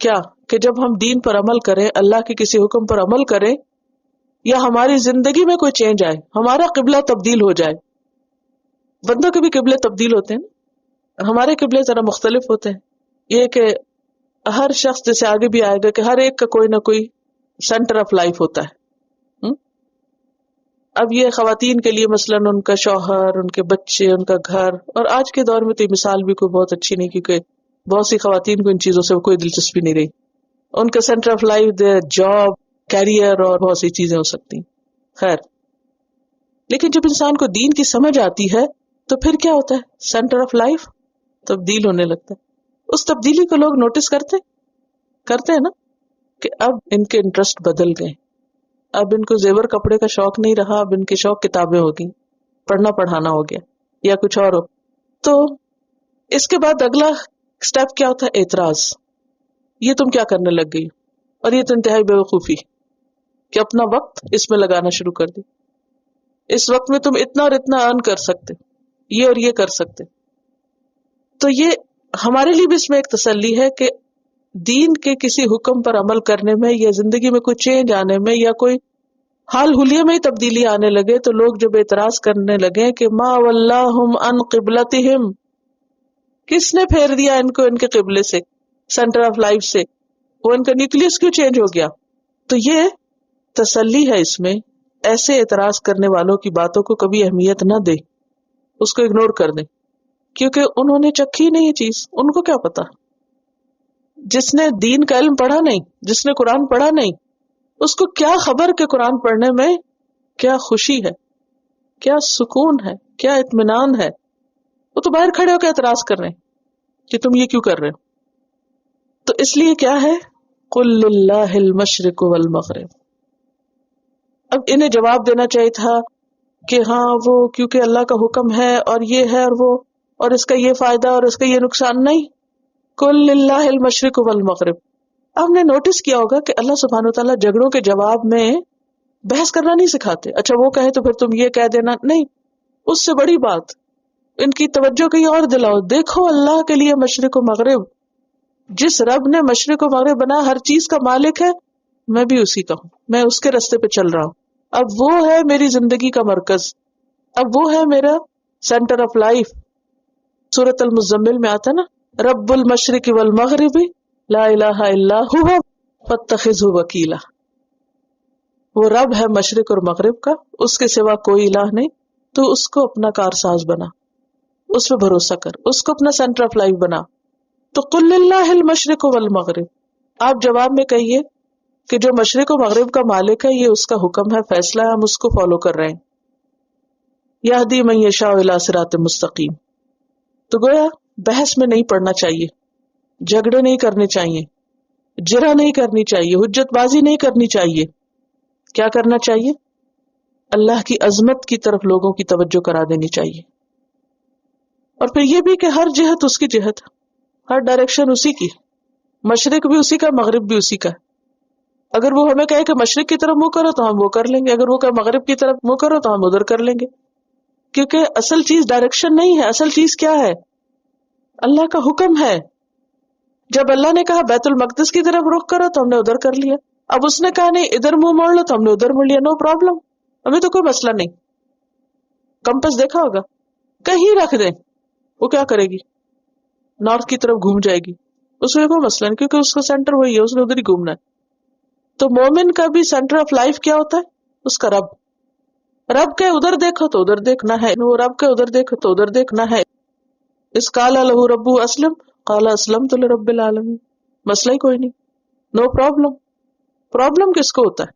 کیا کہ جب ہم دین پر عمل کریں، اللہ کے کسی حکم پر عمل کریں، یا ہماری زندگی میں کوئی چینج آئے، ہمارا قبلہ تبدیل ہو جائے. بندوں کے بھی قبلے تبدیل ہوتے ہیں، ہمارے قبلے ذرا مختلف ہوتے ہیں. یہ کہ ہر شخص جیسے آگے بھی آئے گا کہ ہر ایک کا کوئی نہ کوئی سینٹر آف لائف ہوتا ہے. اب یہ خواتین کے لیے مثلاً ان کا شوہر، ان کے بچے، ان کا گھر، اور آج کے دور میں تو یہ مثال بھی کوئی بہت اچھی نہیں، کیونکہ بہت سی خواتین کو ان چیزوں سے کوئی دلچسپی نہیں رہی. ان کا centre of life job, career اور بہت سی چیزیں ہو سکتی ہیں. خیر، لیکن جب انسان کو دین کی سمجھ آتی ہے تو پھر کیا ہوتا ہے؟ سینٹر آف لائف تبدیل ہونے لگتا ہے. اس تبدیلی کو لوگ نوٹس کرتے ہیں نا، کہ اب ان کے انٹرسٹ بدل گئے، اب ان کو زیور کپڑے کا شوق نہیں رہا، اب ان کے شوق کتابیں ہو گئی، پڑھنا پڑھانا ہو گیا، یا کچھ اور ہو. تو اس کے بعد اگلا سٹیپ کیا ہوتا ہے؟ اعتراض. یہ تم کیا کرنے لگ گئی؟ اور یہ تو انتہائی بیوقوفی کہ اپنا وقت اس میں لگانا شروع کر دی. اس وقت میں تم اتنا اور اتنا ارن کر سکتے، یہ اور یہ کر سکتے. تو یہ ہمارے لیے بھی اس میں ایک تسلی ہے کہ دین کے کسی حکم پر عمل کرنے میں، یا زندگی میں کوئی چینج آنے میں، یا کوئی حال حلیے میں ہی تبدیلی آنے لگے، تو لوگ جب اعتراض کرنے لگے کہ ما ولاہم عن قبلتہم، کس نے پھیر دیا ان کو ان کے قبلے سے، سینٹر آف لائف سے، وہ ان کا نیوکلیس کیوں چینج ہو گیا؟ تو یہ تسلی ہے اس میں. ایسے اعتراض کرنے والوں کی باتوں کو کبھی اہمیت نہ دے، اس کو اگنور کر دیں، کیونکہ انہوں نے چکھی نہیں یہ چیز، ان کو کیا پتا. جس نے دین کا علم پڑھا نہیں، جس نے قرآن پڑھا نہیں، اس کو کیا خبر کہ قرآن پڑھنے میں کیا خوشی ہے، کیا سکون ہے، کیا اطمینان ہے. وہ تو باہر کھڑے ہو کے اعتراض کر رہے ہیں کہ تم یہ کیوں کر رہے ہو. تو اس لیے کیا ہے؟ قل للہ المشرق والمغرب. اب انہیں جواب دینا چاہیے تھا کہ ہاں وہ کیونکہ اللہ کا حکم ہے اور یہ ہے اور وہ، اور اس کا یہ فائدہ اور اس کا یہ نقصان. نہیں، قل للہ المشرق والمغرب. آپ نے نوٹس کیا ہوگا کہ اللہ سبحانہ وتعالیٰ جھگڑوں کے جواب میں بحث کرنا نہیں سکھاتے. اچھا وہ کہے تو پھر تم یہ کہہ دینا، نہیں، اس سے بڑی بات ان کی توجہ کہیں اور دلاؤ. دیکھو اللہ کے لیے مشرق و مغرب، جس رب نے مشرق و مغرب بنا ہر چیز کا مالک ہے، میں بھی اسی کا ہوں، میں اس کے راستے پہ چل رہا ہوں. اب وہ ہے میری زندگی کا مرکز، اب وہ ہے میرا سینٹر آف لائف. سورۃ المزمل میں آتا نا، رب المشرق والمغرب لا الہ الا هو فاتخذہ وکیلا. وہ رب ہے مشرق اور مغرب کا، اس کے سوا کوئی الہ نہیں، تو اس کو اپنا کارساز بنا، اس پہ بھروسہ کر، اس کو اپنا سینٹر آف لائف بنا۔ تو قل للہ المشرق والمغرب، آپ جواب میں کہیے کہ جو مشرق و مغرب کا مالک ہے، یہ اس کا حکم ہے، فیصلہ ہے، ہم اس کو فالو کر رہے ہیں۔ یہدی من یشاء الی صراط مستقیم۔ تو گویا بحث میں نہیں پڑنا چاہیے، جھگڑے نہیں کرنے چاہیے، جرح نہیں کرنی چاہیے، حجت بازی نہیں کرنی چاہیے۔ کیا کرنا چاہیے؟ اللہ کی عظمت کی طرف لوگوں کی توجہ کرا دینی چاہیے، اور پھر یہ بھی کہ ہر جہت اس کی جہت، ہر ڈائریکشن اسی کی، مشرق بھی اسی کا، مغرب بھی اسی کا۔ اگر وہ ہمیں کہے کہ مشرق کی طرف منہ کرو تو ہم وہ کر لیں گے، اگر وہ کہے مغرب کی طرف منہ کرو تو ہم ادھر کر لیں گے، کیونکہ اصل چیز ڈائریکشن نہیں ہے، اصل چیز کیا ہے؟ اللہ کا حکم ہے۔ جب اللہ نے کہا بیت المقدس کی طرف رخ کرو تو ہم نے ادھر کر لیا، اب اس نے کہا نہیں ادھر منہ موڑ لو تو ہم نے ادھر موڑ لیا، نو پرابلم، ہمیں تو کوئی مسئلہ نہیں۔ کمپس دیکھا ہوگا، کہیں رکھ دیں وہ کیا کرے گی؟ نارتھ کی طرف گھوم جائے گی، اس میں کوئی مسئلہ نہیں، کیونکہ اس کا سینٹر وہی ہے، اس نے ادھر ہی گھومنا ہے۔ تو مومن کا بھی سینٹر آف لائف کیا ہوتا ہے؟ اس کا رب۔ رب کے ادھر دیکھو تو ادھر دیکھنا ہے، وہ رب کے ادھر دیکھو تو ادھر دیکھنا ہے۔ اس قال لہ ربہ اسلم قال اسلمت لرب العالمین، مسئلہ ہی کوئی نہیں، نو پرابلم۔ پرابلم کس کو ہوتا ہے؟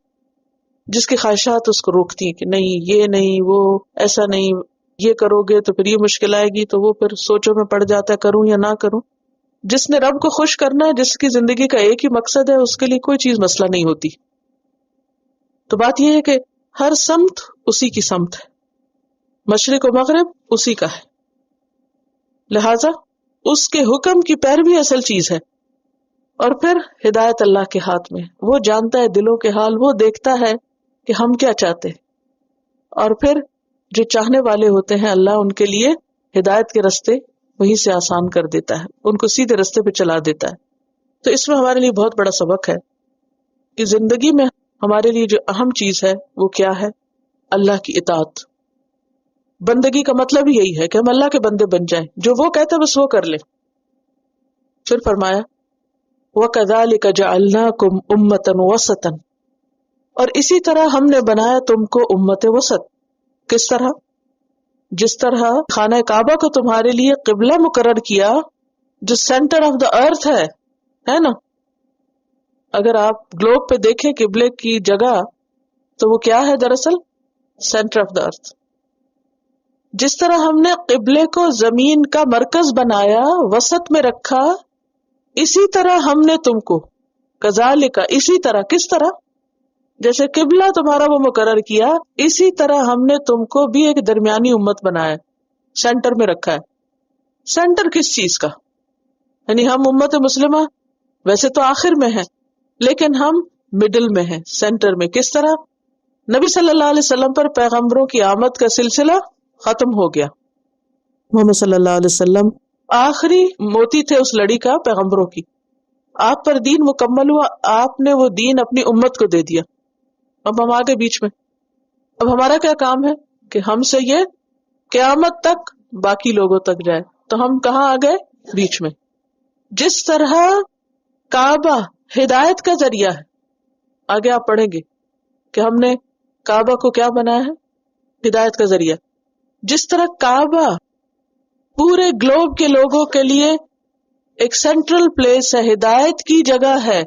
جس کی خواہشات اس کو روکتی ہیں کہ نہیں یہ نہیں، وہ ایسا نہیں، یہ کرو گے تو پھر یہ مشکل آئے گی، تو وہ پھر سوچوں میں پڑ جاتا ہے کروں یا نہ کروں۔ جس نے رب کو خوش کرنا ہے، جس کی زندگی کا ایک ہی مقصد ہے، اس کے لیے کوئی چیز مسئلہ نہیں ہوتی۔ تو بات یہ ہے کہ ہر سمت اسی کی سمت ہے، مشرق و مغرب اسی کا ہے، لہذا اس کے حکم کی پیروی اصل چیز ہے۔ اور پھر ہدایت اللہ کے ہاتھ میں، وہ جانتا ہے دلوں کے حال، وہ دیکھتا ہے کہ ہم کیا چاہتے ہیں، اور پھر جو چاہنے والے ہوتے ہیں اللہ ان کے لیے ہدایت کے راستے وہیں سے آسان کر دیتا ہے، ان کو سیدھے راستے پہ چلا دیتا ہے۔ تو اس میں ہمارے لیے بہت بڑا سبق ہے کہ زندگی میں ہمارے لیے جو اہم چیز ہے وہ کیا ہے؟ اللہ کی اطاعت۔ بندگی کا مطلب ہی یہی ہے کہ ہم اللہ کے بندے بن جائیں، جو وہ کہتے ہیں بس وہ کر لیں۔ پھر فرمایا وَكَذَلِكَ جَعَلْنَاكُمْ أُمَّةً وَسَطًا، اور اسی طرح ہم نے بنایا تم کو امت وسط۔ کس طرح؟ جس طرح خانہ کعبہ کو تمہارے لیے قبلہ مقرر کیا، جو سینٹر آف دا ارتھ ہے نا، اگر آپ گلوب پہ دیکھیں قبلے کی جگہ تو وہ کیا ہے دراصل؟ سینٹر آف دا ارتھ۔ جس طرح ہم نے قبلے کو زمین کا مرکز بنایا، وسط میں رکھا، اسی طرح ہم نے تم کو کذالک، اسی طرح، کس طرح؟ جیسے قبلہ تمہارا وہ مقرر کیا، اسی طرح ہم نے تم کو بھی ایک درمیانی امت بنایا، سینٹر میں رکھا ہے۔ سینٹر کس چیز کا؟ یعنی ہم امت مسلمہ ویسے تو آخر میں ہے، لیکن ہم مڈل میں ہیں، سینٹر میں۔ کس طرح؟ نبی صلی اللہ علیہ وسلم پر پیغمبروں کی آمد کا سلسلہ ختم ہو گیا، محمد صلی اللہ علیہ وسلم آخری موتی تھے اس لڑی کا پیغمبروں کی، آپ پر دین مکمل ہوا، آپ نے وہ دین اپنی امت کو دے دیا، اب ہم آگے بیچ میں۔ اب ہمارا کیا کام ہے کہ ہم سے یہ قیامت تک باقی لوگوں تک جائے، تو ہم کہاں آ گئے؟ بیچ میں۔ جس طرح کعبہ ہدایت کا ذریعہ ہے، آگے آپ پڑھیں گے کہ ہم نے کعبہ کو کیا بنایا ہے؟ ہدایت کا ذریعہ۔ جس طرح کعبہ پورے گلوب کے لوگوں کے لیے ایک سینٹرل پلیس ہے، ہدایت کی جگہ ہے،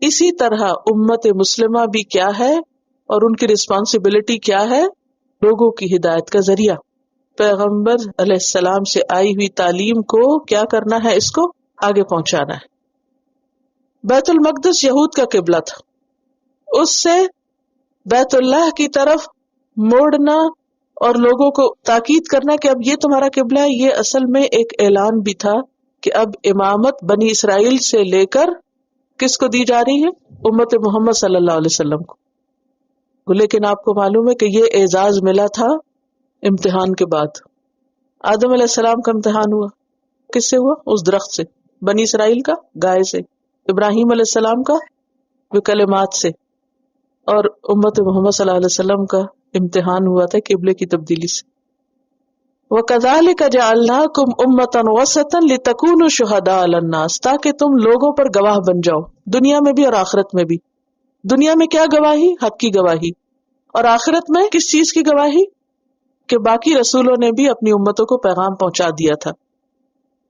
اسی طرح امت مسلمہ بھی کیا ہے اور ان کی رسپانسبلٹی کیا ہے؟ لوگوں کی ہدایت کا ذریعہ۔ پیغمبر علیہ السلام سے آئی ہوئی تعلیم کو کیا کرنا ہے؟ اس کو آگے پہنچانا ہے۔ بیت المقدس یہود کا قبلہ تھا، اس سے بیت اللہ کی طرف موڑنا اور لوگوں کو تاکید کرنا کہ اب یہ تمہارا قبلہ ہے، یہ اصل میں ایک اعلان بھی تھا کہ اب امامت بنی اسرائیل سے لے کر کس کو دی جا رہی ہے؟ امت محمد صلی اللہ علیہ وسلم کو۔ لیکن آپ کو معلوم ہے کہ یہ اعزاز ملا تھا امتحان کے بعد۔ آدم علیہ السلام کا امتحان ہوا، کس سے ہوا؟ اس درخت سے، بنی اسرائیل کا گائے سے، ابراہیم علیہ السلام کا کلمات سے، اور امت محمد صلی اللہ علیہ وسلم کا امتحان ہوا تھا قبلے کی تبدیلی سے۔ وَكَذَلِكَ جَعَلْنَاكُمْ أُمَّةً وَسَطًا لِتَكُونُوا شُهَدَاءَ عَلَى النَّاسِ، تاکہ تم لوگوں پر گواہ بن جاؤ، دنیا میں بھی اور آخرت میں بھی۔ دنیا میں کیا گواہی؟ حق کی گواہی. اور آخرت میں کس چیز کی گواہی؟ کہ باقی رسولوں نے بھی اپنی امتوں کو پیغام پہنچا دیا تھا.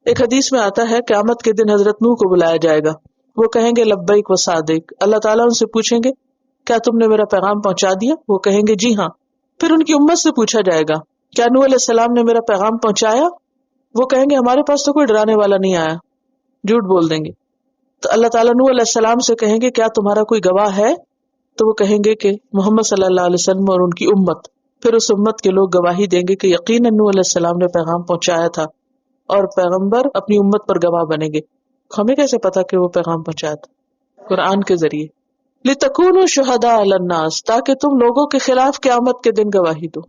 ایک حدیث میں آتا ہے قیامت کے دن حضرت نوح کو بلایا جائے گا. وہ کہیں گے لبیک و صادق. اللہ تعالیٰ ان سے پوچھیں گے کیا تم نے میرا پیغام پہنچا دیا؟ وہ کہیں گے جی ہاں. پھر ان کی امت سے پوچھا جائے گا کیا نوح علیہ السلام نے میرا پیغام پہنچایا؟ وہ کہیں گے ہمارے پاس تو کوئی ڈرانے والا نہیں آیا. جھوٹ بول دیں گے. تو اللہ تعالیٰ نوح علیہ السلام سے کہیں گے کیا تمہارا کوئی گواہ ہے؟ تو وہ کہیں گے کہ محمد صلی اللہ علیہ وسلم اور ان کی امت. پھر اس امت کے لوگ گواہی دیں گے کہ یقیناً نوح علیہ السلام نے پیغام پہنچایا تھا، اور پیغمبر اپنی امت پر گواہ بنیں گے. ہمیں کیسے پتا کہ وہ پیغام پہنچایا تھا؟ قرآن کے ذریعے. لِتَكُونُوا شُهَدَاءَ عَلَى النَّاسِ، تاکہ تم لوگوں کے خلاف قیامت کے دن گواہی دو.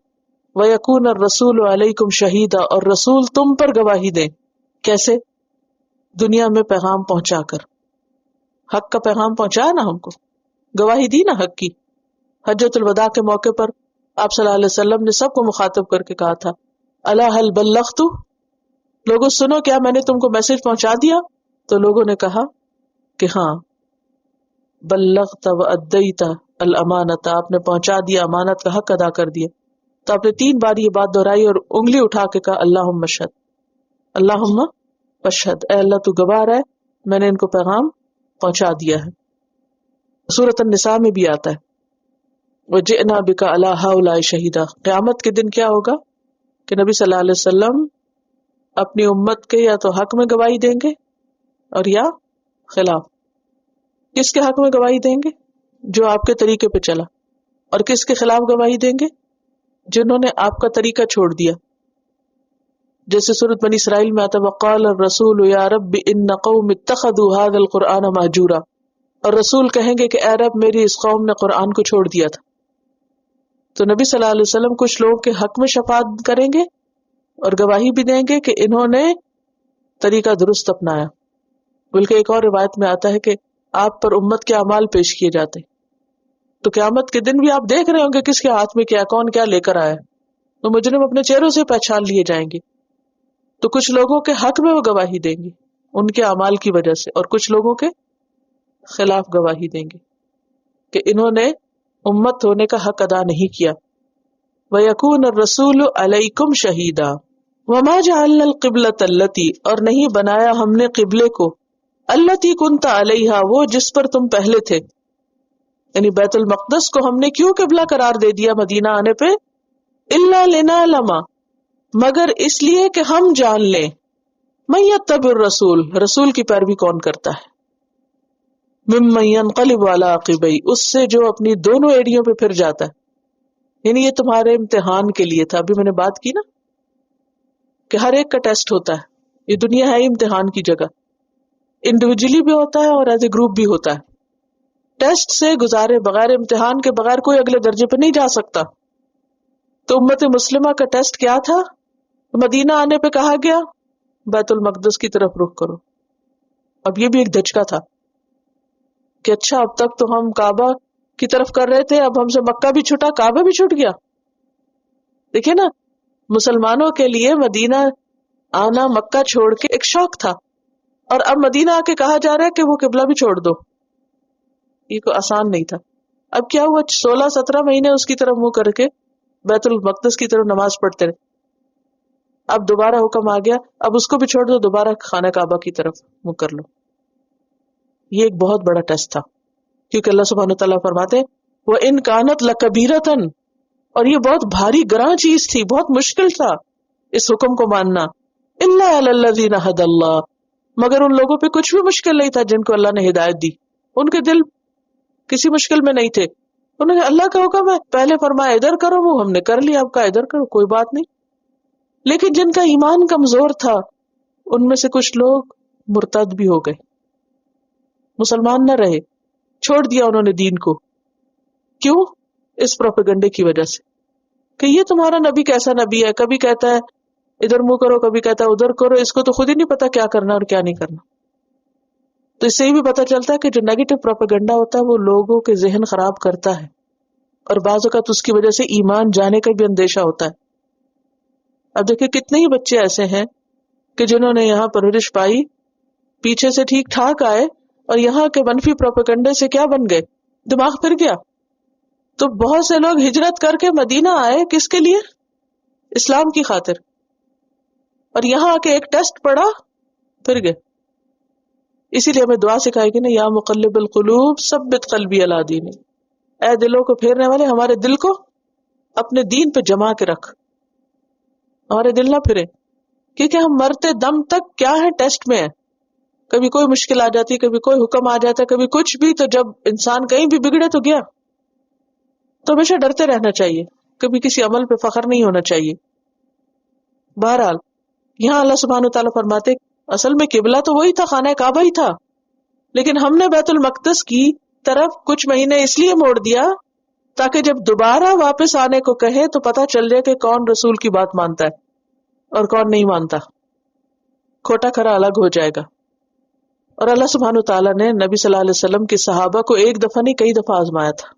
وَيَكُونَ الرَّسُولُ عَلَيْكُمْ شَهِيدًا، اور رسول تم پر گواہی دیں. کیسے؟ دنیا میں پیغام پہنچا کر. حق کا پیغام پہنچایا نا ہم کو، گواہی دی نا حق کی. حجۃ الوداع کے موقع پر آپ صلی اللہ علیہ وسلم نے سب کو مخاطب کر کے کہا تھا الا هل بلغت، لوگوں سنو کیا میں نے تم کو میسج پہنچا دیا؟ تو لوگوں نے کہا کہ ہاں. بلغت وادیت الامانۃ، آپ نے پہنچا دیا، امانت کا حق ادا کر دیا. تو آپ نے 3 بار یہ بات دہرائی اور انگلی اٹھا کے کہا اللہم اشہد، اللہم اشہد، اے اللہ تو گواہ ہے میں نے ان کو پیغام پہنچا دیا ہے. سورۃ النساء میں بھی آتا ہے وجئنا بک علی ہؤلاء شہیدا. قیامت کے دن کیا ہوگا کہ نبی صلی اللہ علیہ وسلم اپنی امت کے یا تو حق میں گواہی دیں گے اور یا خلاف. کس کے حق میں گواہی دیں گے؟ جو آپ کے طریقے پہ چلا. اور کس کے خلاف گواہی دیں گے؟ جنہوں نے آپ کا طریقہ چھوڑ دیا. جیسے سورۃ بنی اسرائیل میں آتا وقال الرسول یا رب ان قوم اتخذوا هذا القرآن مہجورا، اور رسول کہیں گے کہ اے رب میری اس قوم نے قرآن کو چھوڑ دیا تھا. تو نبی صلی اللہ علیہ وسلم کچھ لوگوں کے حق میں شفاعت کریں گے اور گواہی بھی دیں گے کہ انہوں نے طریقہ درست اپنایا. بلکہ ایک اور روایت میں آتا ہے کہ آپ پر امت کے اعمال پیش کیے جاتے. تو قیامت کے دن بھی آپ دیکھ رہے ہوں گے کس کے ہاتھ میں کیا، کون کیا لے کر آیا. تو مجرم اپنے چہروں سے پہچان لیے جائیں گے. تو کچھ لوگوں کے حق میں وہ گواہی دیں گے ان کے اعمال کی وجہ سے، اور کچھ لوگوں کے خلاف گواہی دیں گے کہ انہوں نے امت ہونے کا حق ادا نہیں کیا. وَيَكُونَ الرَّسُولُ عَلَيْكُمْ شَهِيدًا وَمَا جَعَلْنَا الْقِبْلَةَ الَّتِي، اور نہیں بنایا ہم نے قبلے کو، الَّتِي كُنْتَ عَلَيْهَا، وہ جس پر تم پہلے تھے. یعنی بیت المقدس کو ہم نے کیوں قبلہ قرار دے دیا مدینہ آنے پہ؟ إِلَّا لِنَعْلَمَ، مگر اس لیے کہ ہم جان لیں، مَن يَتَّبِعِ الرَّسُولَ، رسول کی پیروی کون کرتا ہے، ممن ينقلب على عقبیہ، اس سے جو اپنی دونوں ایڑیوں پہ پھر جاتا ہے. یعنی یہ تمہارے امتحان کے لیے تھا. ابھی میں نے بات کی نا کہ ہر ایک کا ٹیسٹ ہوتا ہے. یہ دنیا ہے امتحان کی جگہ، انڈیویجلی بھی ہوتا ہے اور ایز اے گروپ بھی ہوتا ہے. ٹیسٹ سے گزارے بغیر، امتحان کے بغیر کوئی اگلے درجے پہ نہیں جا سکتا. تو امت مسلمہ کا ٹیسٹ کیا تھا؟ مدینہ آنے پہ کہا گیا بیت المقدس کی طرف رخ کرو. اب یہ بھی ایک دھچکا تھا کہ اچھا اب تک تو ہم کعبہ کی طرف کر رہے تھے، اب ہم سے مکہ بھی چھٹا، کعبہ بھی چھٹ گیا. دیکھیں نا، مسلمانوں کے لیے مدینہ آنا، مکہ چھوڑ کے ایک شوق تھا، اور اب مدینہ آ کے کہا جا رہا ہے کہ وہ قبلہ بھی چھوڑ دو. یہ کوئی آسان نہیں تھا. اب کیا ہوا، 16-17 مہینے اس کی طرف منہ کر کے بیت المقدس کی طرف نماز پڑھتے رہے. اب دوبارہ حکم آ گیا اب اس کو بھی چھوڑ دو، دوبارہ خانہ کعبہ کی طرف منہ کر لو. یہ ایک بہت بڑا ٹیسٹ تھا، کیونکہ اللہ سبحانہ وتعالیٰ فرماتے وَإِن كَانَتْ لَكَبِيرَةً، اور یہ بہت بھاری گراں چیز تھی، بہت مشکل تھا اس حکم کو ماننا. إِلَّا عَلَى الَّذِينَ هَدَى اللَّهُ، مگر ان لوگوں پہ کچھ بھی مشکل نہیں تھا جن کو اللہ نے ہدایت دی. ان کے دل کسی مشکل میں نہیں تھے. انہوں نے اللہ کا حکم ہے، پہلے فرمایا ادھر کرو، وہ ہم نے کر لیا، اب کا ادھر کرو، کوئی بات نہیں. لیکن جن کا ایمان کمزور تھا ان میں سے کچھ لوگ مرتد بھی ہو گئے، مسلمان نہ رہے، چھوڑ دیا انہوں نے دین کو. کیوں؟ اس پروپیگنڈے کی وجہ سے کہ یہ تمہارا نبی کیسا نبی ہے، کبھی کہتا ہے ادھر منہ کرو، کبھی کہتا ہے ادھر کرو، اس کو تو خود ہی نہیں پتا کیا کرنا اور کیا نہیں کرنا. تو اس سے یہ بھی پتا چلتا ہے کہ جو نیگیٹو پروپیگنڈا ہوتا ہے وہ لوگوں کے ذہن خراب کرتا ہے، اور بعض اوقات اس کی وجہ سے ایمان جانے کا بھی اندیشہ ہوتا ہے. اب دیکھیں کتنے ہی بچے ایسے ہیں کہ جنہوں نے یہاں پرورش پائی، پیچھے سے ٹھیک ٹھاک آئے، اور یہاں کے منفی پروپیگنڈے سے کیا بن گئے، دماغ پھر گیا. تو بہت سے لوگ ہجرت کر کے مدینہ آئے کس کے لیے؟ اسلام کی خاطر. اور یہاں آ کے ایک ٹیسٹ پڑا پھر گئے. اسی لیے ہمیں دعا سکھائے گی نا، یا مقلب القلوب ثبت قلبی علی دینک، اے دلوں کو پھیرنے والے ہمارے دل کو اپنے دین پہ جما کے رکھ، ہمارے دل نہ پھرے. کیونکہ ہم مرتے دم تک کیا ہے، ٹیسٹ میں ہے. کبھی کوئی مشکل آ جاتی، کبھی کوئی حکم آ جاتا ہے، کبھی کچھ بھی. تو جب انسان کہیں بھی بگڑے تو گیا. تو ہمیشہ ڈرتے رہنا چاہیے، کبھی کسی عمل پہ فخر نہیں ہونا چاہیے. بہرحال یہاں اللہ سبحانہ وتعالیٰ فرماتے اصل میں قبلہ تو وہی تھا، خانہ کعبہ ہی تھا، لیکن ہم نے بیت المقدس کی طرف کچھ مہینے اس لیے موڑ دیا تاکہ جب دوبارہ واپس آنے کو کہے تو پتہ چل جائے کہ کون رسول کی بات مانتا ہے اور کون نہیں مانتا. کھوٹا کھرا الگ ہو جائے گا. اور اللہ سبحانہ وتعالیٰ نے نبی صلی اللہ علیہ وسلم کے صحابہ کو ایک دفعہ نہیں کئی دفعہ آزمایا تھا.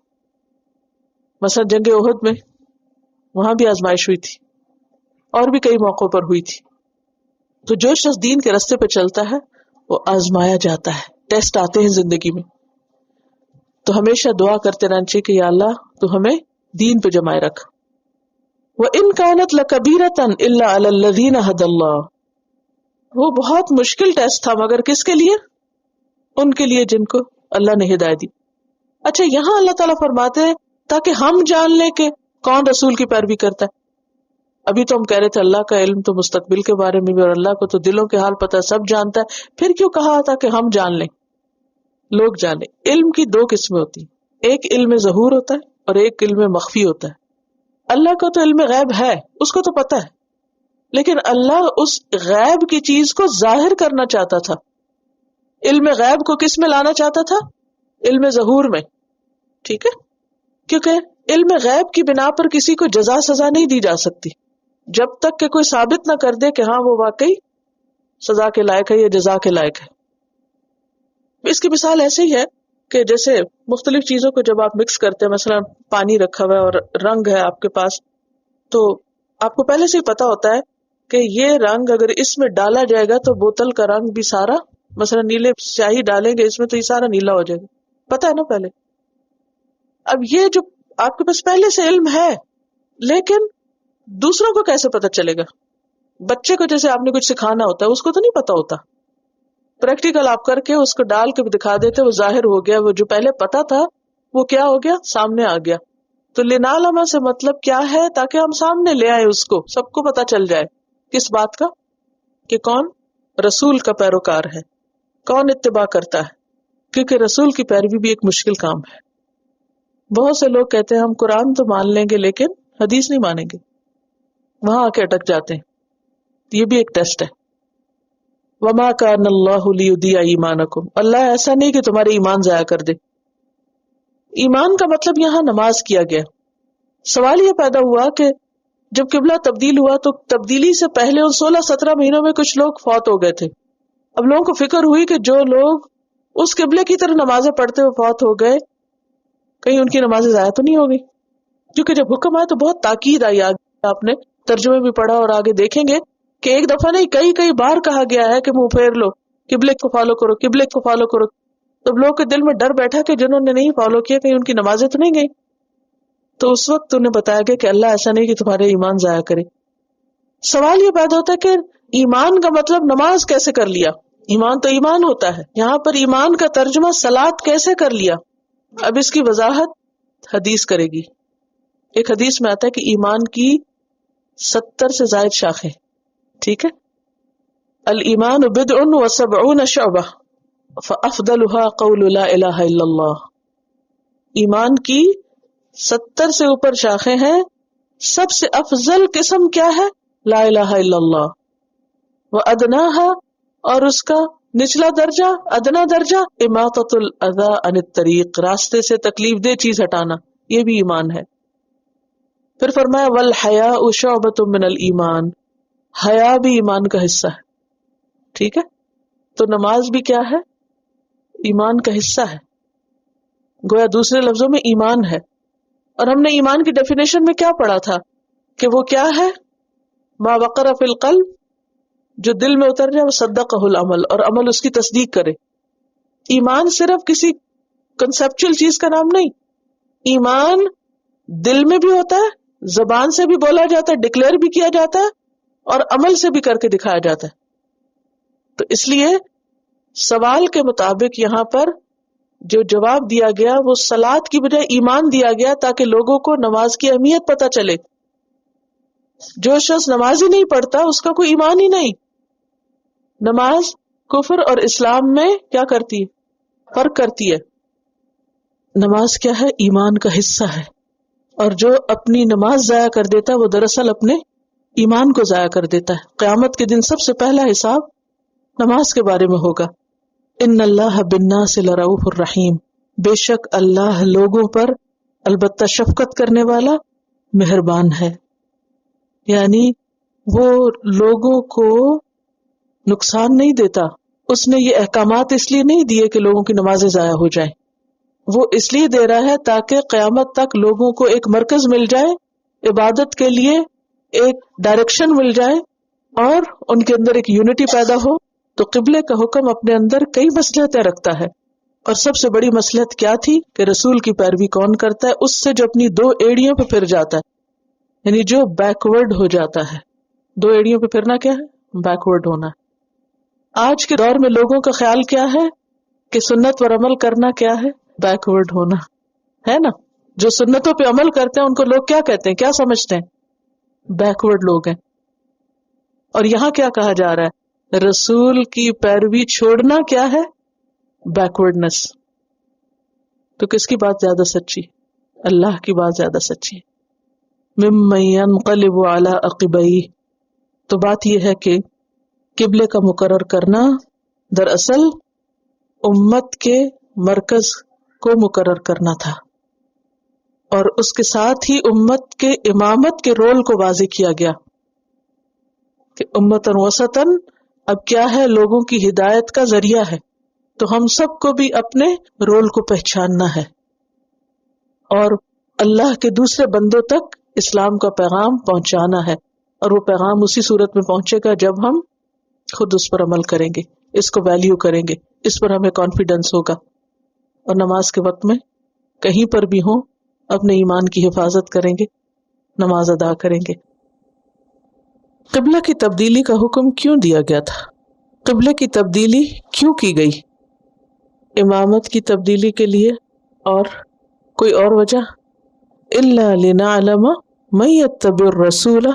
مثلا جنگ احد میں وہاں بھی آزمائش ہوئی تھی، اور بھی کئی موقعوں پر ہوئی تھی. تو جو شخص دین کے راستے پہ چلتا ہے وہ آزمایا جاتا ہے، ٹیسٹ آتے ہیں زندگی میں. تو ہمیشہ دعا کرتے رہنا چاہیے کہ یا اللہ تو ہمیں دین پہ جمائے رکھ. وَإِن كَانَتْ لَكَبِيرَةً إِلَّا عَلَى الَّذِينَ هَدَى اللَّهُ، وہ بہت مشکل ٹیسٹ تھا مگر کس کے لیے؟ ان کے لیے جن کو اللہ نے ہدایت دی. اچھا یہاں اللہ تعالیٰ فرماتے ہیں تاکہ ہم جان لیں کہ کون رسول کی پیروی کرتا ہے. ابھی تو ہم کہہ رہے تھے اللہ کا علم تو مستقبل کے بارے میں بھی، اور اللہ کو تو دلوں کے حال پتہ ہے، سب جانتا ہے. پھر کیوں کہا تھا کہ ہم جان لیں، لوگ جانیں؟ علم کی دو قسمیں ہوتی ہیں، ایک علم ظہور ہوتا ہے اور ایک علم مخفی ہوتا ہے. اللہ کو تو علم غیب ہے، اس کو تو پتہ ہے، لیکن اللہ اس غیب کی چیز کو ظاہر کرنا چاہتا تھا. علم غیب کو کس میں لانا چاہتا تھا؟ علم ظہور میں. ٹھیک ہے، کیونکہ علم غیب کی بنا پر کسی کو جزا سزا نہیں دی جا سکتی جب تک کہ کوئی ثابت نہ کر دے کہ ہاں وہ واقعی سزا کے لائق ہے یا جزا کے لائق ہے. اس کی مثال ایسے ہی ہے کہ جیسے مختلف چیزوں کو جب آپ مکس کرتے ہیں، مثلا پانی رکھا ہوا ہے اور رنگ ہے آپ کے پاس، تو آپ کو پہلے سے ہی پتا ہوتا ہے کہ یہ رنگ اگر اس میں ڈالا جائے گا تو بوتل کا رنگ بھی سارا، مثلا نیلے سیاہی ڈالیں گے اس میں تو یہ سارا نیلا ہو جائے گا. پتا ہے نا پہلے. اب یہ جو آپ کے پاس پہلے سے علم ہے، لیکن دوسروں کو کیسے پتا چلے گا؟ بچے کو جیسے آپ نے کچھ سکھانا ہوتا ہے، اس کو تو نہیں پتا ہوتا. پریکٹیکل آپ کر کے اس کو ڈال کے دکھا دیتے، وہ ظاہر ہو گیا. وہ جو پہلے پتا تھا وہ کیا ہو گیا؟ سامنے آ گیا. تو لنعلم سے مطلب کیا ہے؟ تاکہ ہم سامنے لے آئے، اس کو سب کو پتا چل جائے. کس بات کا؟ کہ کون رسول کا پیروکار ہے، کون اتباع کرتا ہے. کیونکہ رسول کی پیروی بھی ایک مشکل کام ہے. بہت سے لوگ کہتے ہیں ہم قرآن تو مان لیں گے لیکن حدیث نہیں مانیں گے، وہاں آ کے اٹک جاتے ہیں. یہ بھی ایک ٹیسٹ ہے. وما کان اللہ لیضیع ایمانکم، اللہ ایسا نہیں کہ تمہارے ایمان ضائع کر دے. ایمان کا مطلب یہاں نماز کیا گیا. سوال یہ پیدا ہوا کہ جب قبلہ تبدیل ہوا تو تبدیلی سے پہلے ان 16-17 مہینوں میں کچھ لوگ فوت ہو گئے تھے. اب لوگوں کو فکر ہوئی کہ جو لوگ اس قبلے کی طرح نمازیں پڑھتے ہوئے فوت ہو گئے، کہیں ان کی نمازیں ضائع تو نہیں ہو گئی. کیونکہ جب حکم آئے تو بہت تاکید آئی. آگے آپ نے ترجمے بھی پڑھا اور آگے دیکھیں گے کہ ایک دفعہ نہیں کئی بار کہا گیا ہے کہ منہ پھیر لو، قبلے کو فالو کرو، قبلے کو فالو کرو. تو لوگ کے دل میں ڈر بیٹھا کہ جنہوں نے نہیں فالو کیا کہیں ان کی نمازیں تو نہیں گئی. تو اس وقت انہیں بتایا گیا کہ اللہ ایسا نہیں کہ تمہارے ایمان ضائع کرے. سوال یہ پیدا ہوتا ہے کہ ایمان کا مطلب نماز کیسے کر لیا؟ ایمان تو ایمان ہوتا ہے، یہاں پر ایمان کا ترجمہ صلاۃ کیسے کر لیا؟ اب اس کی وضاحت حدیث کرے گی. ایک حدیث میں آتا ہے کہ ایمان کی 70 سے زائد شاخیں. ٹھیک ہے، الایمان بدع و70 شعبہ فافضلها قول لا الہ الا اللہ. ایمان کی 70 سے اوپر شاخیں ہیں، سب سے افضل قسم کیا ہے؟ لا الہ الا اللہ. وادناها، اور اس کا نچلا درجہ، ادنا درجہ، اماطۃ الاذی عن الطریق، راستے سے تکلیف دہ چیز ہٹانا، یہ بھی ایمان ہے. پھر فرمایا والحیاء شعبۃ من الایمان، حیا بھی ایمان کا حصہ ہے. ٹھیک ہے، تو نماز بھی کیا ہے؟ ایمان کا حصہ ہے. گویا دوسرے لفظوں میں ایمان ہے. اور ہم نے ایمان کی ڈیفینیشن میں کیا پڑھا تھا کہ وہ کیا ہے؟ ما وقر فی القلب، جو دل میں اتر جائے، وہ صدقہ العمل، اور عمل اس کی تصدیق کرے. ایمان صرف کسی کنسپچل چیز کا نام نہیں. ایمان دل میں بھی ہوتا ہے, زبان سے بھی بولا جاتا ہے, ڈکلیئر بھی کیا جاتا ہے, اور عمل سے بھی کر کے دکھایا جاتا ہے. تو اس لیے سوال کے مطابق یہاں پر جو جواب دیا گیا وہ صلاۃ کی بجائے ایمان دیا گیا, تاکہ لوگوں کو نماز کی اہمیت پتہ چلے. جو شخص نماز ہی نہیں پڑھتا اس کا کوئی ایمان ہی نہیں. نماز کفر اور اسلام میں کیا کرتی ہے؟ فرق کرتی ہے. نماز کیا ہے؟ ایمان کا حصہ ہے. اور جو اپنی نماز ضائع کر دیتا ہے وہ دراصل اپنے ایمان کو ضائع کر دیتا ہے. قیامت کے دن سب سے پہلا حساب نماز کے بارے میں ہوگا. ان اللہ بالناس لرؤوف الرحیم, بے شک اللہ لوگوں پر البتہ شفقت کرنے والا مہربان ہے. یعنی وہ لوگوں کو نقصان نہیں دیتا. اس نے یہ احکامات اس لیے نہیں دیے کہ لوگوں کی نمازیں ضائع ہو جائیں, وہ اس لیے دے رہا ہے تاکہ قیامت تک لوگوں کو ایک مرکز مل جائے, عبادت کے لیے ایک ڈائریکشن مل جائے, اور ان کے اندر ایک یونٹی پیدا ہو. تو قبلے کا حکم اپنے اندر کئی مصلحتیں رکھتا ہے, اور سب سے بڑی مصلحت کیا تھی کہ رسول کی پیروی کون کرتا ہے؟ اس سے جو اپنی دو ایڑیوں پہ پھر جاتا ہے, یعنی جو بیکورڈ ہو جاتا ہے. دو ایڑیوں پہ پھرنا کیا ہے؟ بیکورڈ ہونا. آج کے دور میں لوگوں کا خیال کیا ہے کہ سنت پر عمل کرنا کیا ہے؟ بیکورڈ ہونا ہے نا. جو سنتوں پہ عمل کرتے ہیں ان کو لوگ کیا کہتے ہیں, کیا سمجھتے ہیں؟ بیکورڈ لوگ ہیں. اور یہاں کیا کہا جا رہا ہے؟ رسول کی پیروی چھوڑنا کیا ہے؟ بیکورڈنس. تو کس کی بات زیادہ سچی؟ اللہ کی بات زیادہ سچی. ممن ينقلب على عقبیہ. تو بات یہ ہے کہ قبلے کا مقرر کرنا دراصل امت کے مرکز کو مقرر کرنا تھا, اور اس کے ساتھ ہی امت کے امامت کے رول کو واضح کیا گیا کہ امتاً وسطاً اب کیا ہے؟ لوگوں کی ہدایت کا ذریعہ ہے. تو ہم سب کو بھی اپنے رول کو پہچاننا ہے, اور اللہ کے دوسرے بندوں تک اسلام کا پیغام پہنچانا ہے. اور وہ پیغام اسی صورت میں پہنچے گا جب ہم خود اس پر عمل کریں گے, اس کو ویلیو کریں گے, اس پر ہمیں کانفیڈنس ہوگا, اور نماز کے وقت میں کہیں پر بھی ہوں اپنے ایمان کی حفاظت کریں گے, نماز ادا کریں گے. قبلہ کی تبدیلی کا حکم کیوں دیا گیا تھا؟ قبلے کی تبدیلی کیوں کی گئی؟ امامت کی تبدیلی کے لیے, اور کوئی اور وجہ؟ الا لنعلم من يتبع الرسول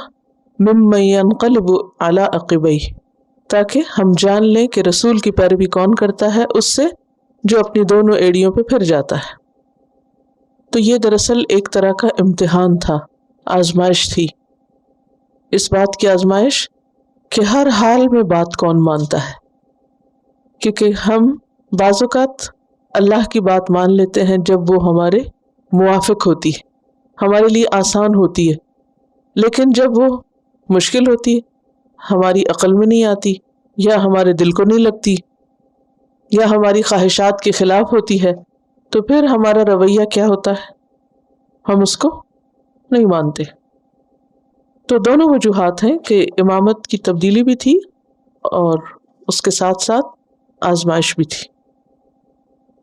ممن ينقلب على عقبیہ, تاکہ ہم جان لیں کہ رسول کی پیروی کون کرتا ہے اس سے جو اپنی دونوں ایڑیوں پہ پھر جاتا ہے. تو یہ دراصل ایک طرح کا امتحان تھا, آزمائش تھی. اس بات کی آزمائش کہ ہر حال میں بات کون مانتا ہے, کیونکہ ہم بعض اوقات اللہ کی بات مان لیتے ہیں جب وہ ہمارے موافق ہوتی ہے, ہمارے لیے آسان ہوتی ہے, لیکن جب وہ مشکل ہوتی ہے, ہماری عقل میں نہیں آتی, یا ہمارے دل کو نہیں لگتی, یا ہماری خواہشات کے خلاف ہوتی ہے, تو پھر ہمارا رویہ کیا ہوتا ہے؟ ہم اس کو نہیں مانتے. تو دونوں وجوہات ہیں کہ امامت کی تبدیلی بھی تھی اور اس کے ساتھ ساتھ آزمائش بھی تھی.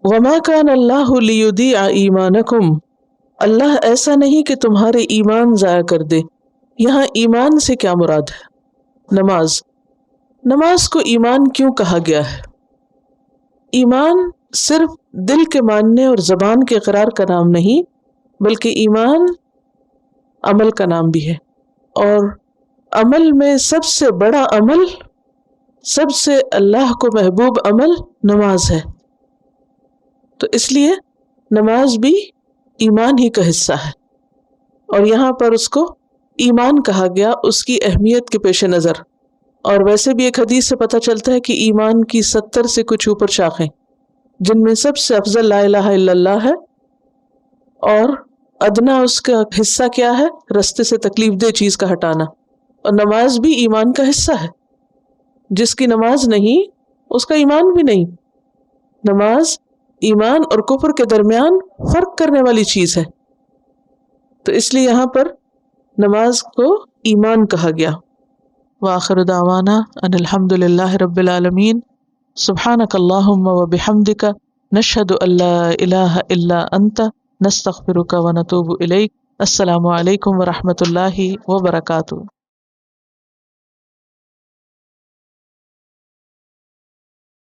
وَمَا كَانَ اللَّهُ لِيُضِيعَ إِيمَانَكُمْ, اللہ ایسا نہیں کہ تمہارے ایمان ضائع کر دے. یہاں ایمان سے کیا مراد ہے؟ نماز. نماز کو ایمان کیوں کہا گیا ہے؟ ایمان صرف دل کے ماننے اور زبان کے اقرار کا نام نہیں, بلکہ ایمان عمل کا نام بھی ہے, اور عمل میں سب سے بڑا عمل, سب سے اللہ کو محبوب عمل نماز ہے. تو اس لیے نماز بھی ایمان ہی کا حصہ ہے, اور یہاں پر اس کو ایمان کہا گیا اس کی اہمیت کے پیش نظر. اور ویسے بھی ایک حدیث سے پتہ چلتا ہے کہ ایمان کی 70 سے کچھ اوپر شاخیں, جن میں سب سے افضل لا الہ الا اللہ ہے, اور ادنا اس کا حصہ کیا ہے؟ رستے سے تکلیف دہ چیز کا ہٹانا. اور نماز بھی ایمان کا حصہ ہے. جس کی نماز نہیں اس کا ایمان بھی نہیں. نماز ایمان اور کفر کے درمیان فرق کرنے والی چیز ہے. تو اس لیے یہاں پر نماز کو ایمان کہا گیا. وآخر دعوانا ان الحمد للہ رب العالمین. سبحانک اللہم و بحمدک نشهد ان لا الہ الا انت نستغفرک ونتوب الیک۔ السلام علیکم ورحمۃ اللہ وبرکاتہ۔